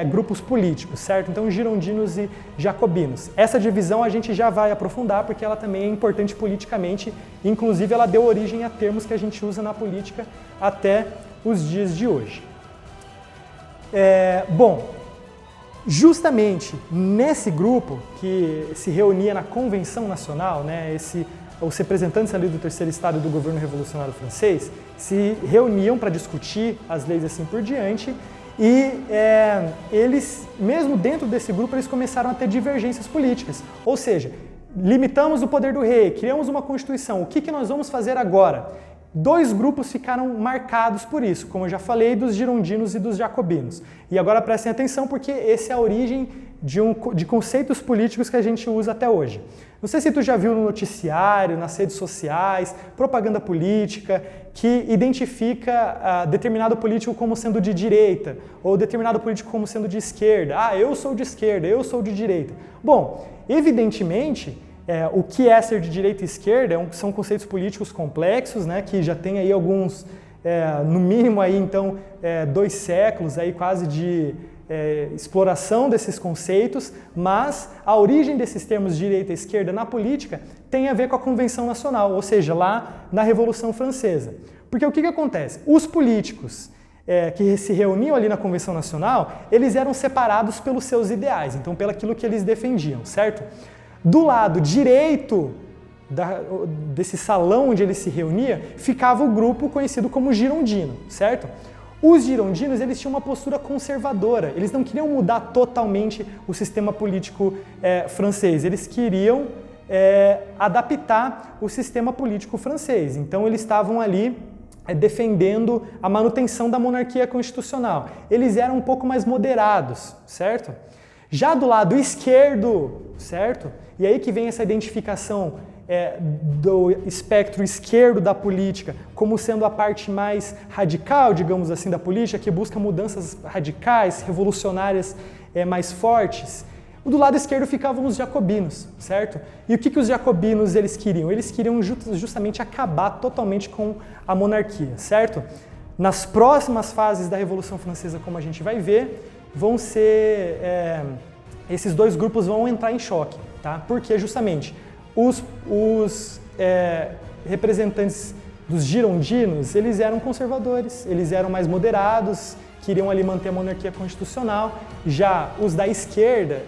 Speaker 1: grupos políticos, certo? Então, girondinos e jacobinos. Essa divisão a gente já vai aprofundar porque ela também é importante politicamente, inclusive ela deu origem a termos que a gente usa na política até os dias de hoje. Bom, justamente nesse grupo que se reunia na Convenção Nacional, né, os representantes ali do terceiro estado e do governo revolucionário francês se reuniam para discutir as leis assim por diante. E eles, mesmo dentro desse grupo, eles começaram a ter divergências políticas. Ou seja, limitamos o poder do rei, criamos uma constituição, o que nós vamos fazer agora? Dois grupos ficaram marcados por isso, como eu já falei, dos girondinos e dos jacobinos. E agora prestem atenção porque essa é a origem de conceitos políticos que a gente usa até hoje. Não sei se tu já viu no noticiário, nas redes sociais, propaganda política, que identifica determinado político como sendo de direita, ou determinado político como sendo de esquerda. Ah, eu sou de esquerda, eu sou de direita. Bom, evidentemente, o que é ser de direita e esquerda são conceitos políticos complexos, né, que já tem aí alguns, no mínimo aí então 2 séculos aí quase de exploração desses conceitos, mas a origem desses termos direita e esquerda na política tem a ver com a Convenção Nacional, ou seja, lá na Revolução Francesa. Porque o que acontece? Os políticos que se reuniam ali na Convenção Nacional, eles eram separados pelos seus ideais, então pelo aquilo que eles defendiam, certo? Do lado direito desse salão onde ele se reunia, ficava o grupo conhecido como girondino, certo? Os girondinos, eles tinham uma postura conservadora, eles não queriam mudar totalmente o sistema político francês, eles queriam adaptar o sistema político francês, então eles estavam ali defendendo a manutenção da monarquia constitucional. Eles eram um pouco mais moderados, certo? Já do lado esquerdo, certo? E aí que vem essa identificação do espectro esquerdo da política como sendo a parte mais radical, digamos assim, da política, que busca mudanças radicais, revolucionárias mais fortes. Do lado esquerdo ficavam os jacobinos, certo? E o que os jacobinos eles queriam? Eles queriam justamente acabar totalmente com a monarquia, certo? Nas próximas fases da Revolução Francesa, como a gente vai ver, vão ser... esses dois grupos vão entrar em choque, tá? Porque justamente os representantes dos girondinos, eles eram conservadores, eles eram mais moderados, queriam ali manter a monarquia constitucional. Já os da esquerda,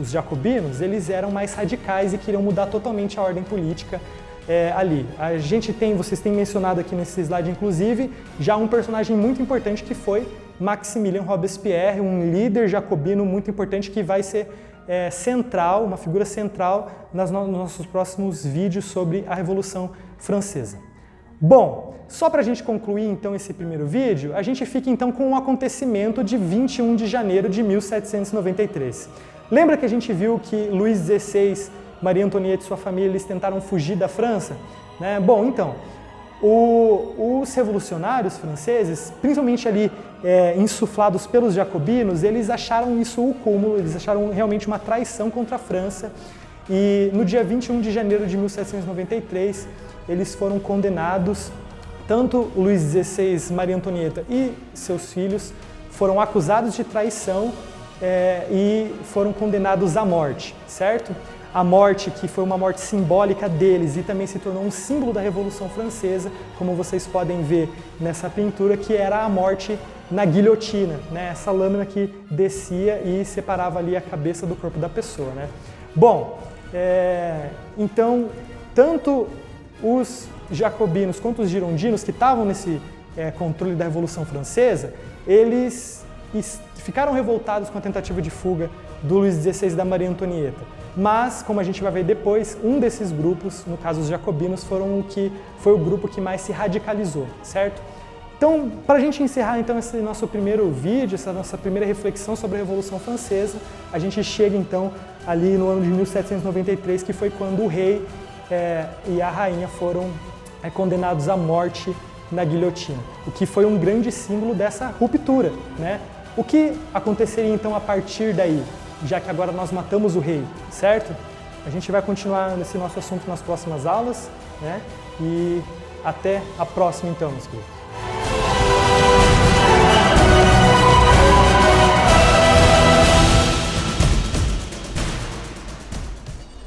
Speaker 1: os jacobinos, eles eram mais radicais e queriam mudar totalmente a ordem política ali. Vocês têm mencionado aqui nesse slide, inclusive, já um personagem muito importante que foi Maximilien Robespierre, um líder jacobino muito importante que vai ser central, uma figura central nos nossos próximos vídeos sobre a Revolução Francesa. Bom, só para a gente concluir então esse primeiro vídeo, a gente fica então com um acontecimento de 21 de janeiro de 1793. Lembra que a gente viu que Luís XVI, Maria Antonieta e sua família, eles tentaram fugir da França? Né? Bom, então, os revolucionários franceses, principalmente ali insuflados pelos jacobinos, eles acharam isso o cúmulo, eles acharam realmente uma traição contra a França. E no dia 21 de janeiro de 1793, eles foram condenados, tanto Luís XVI, Maria Antonieta e seus filhos foram acusados de traição e foram condenados à morte, certo? A morte que foi uma morte simbólica deles e também se tornou um símbolo da Revolução Francesa, como vocês podem ver nessa pintura, que era a morte na guilhotina, né? Essa lâmina que descia e separava ali a cabeça do corpo da pessoa, né? Bom, então, tanto os jacobinos quanto os girondinos que estavam nesse controle da Revolução Francesa, eles ficaram revoltados com a tentativa de fuga do Luís XVI e da Maria Antonieta. Mas, como a gente vai ver depois, um desses grupos, no caso os jacobinos, foi o grupo que mais se radicalizou, certo? Então, para a gente encerrar então esse nosso primeiro vídeo, essa nossa primeira reflexão sobre a Revolução Francesa, a gente chega então ali no ano de 1793, que foi quando o rei e a rainha foram condenados à morte na guilhotina, o que foi um grande símbolo dessa ruptura, né? O que aconteceria então a partir daí, já que agora nós matamos o rei, certo? A gente vai continuar nesse nosso assunto nas próximas aulas, né? E até a próxima então, meus queridos.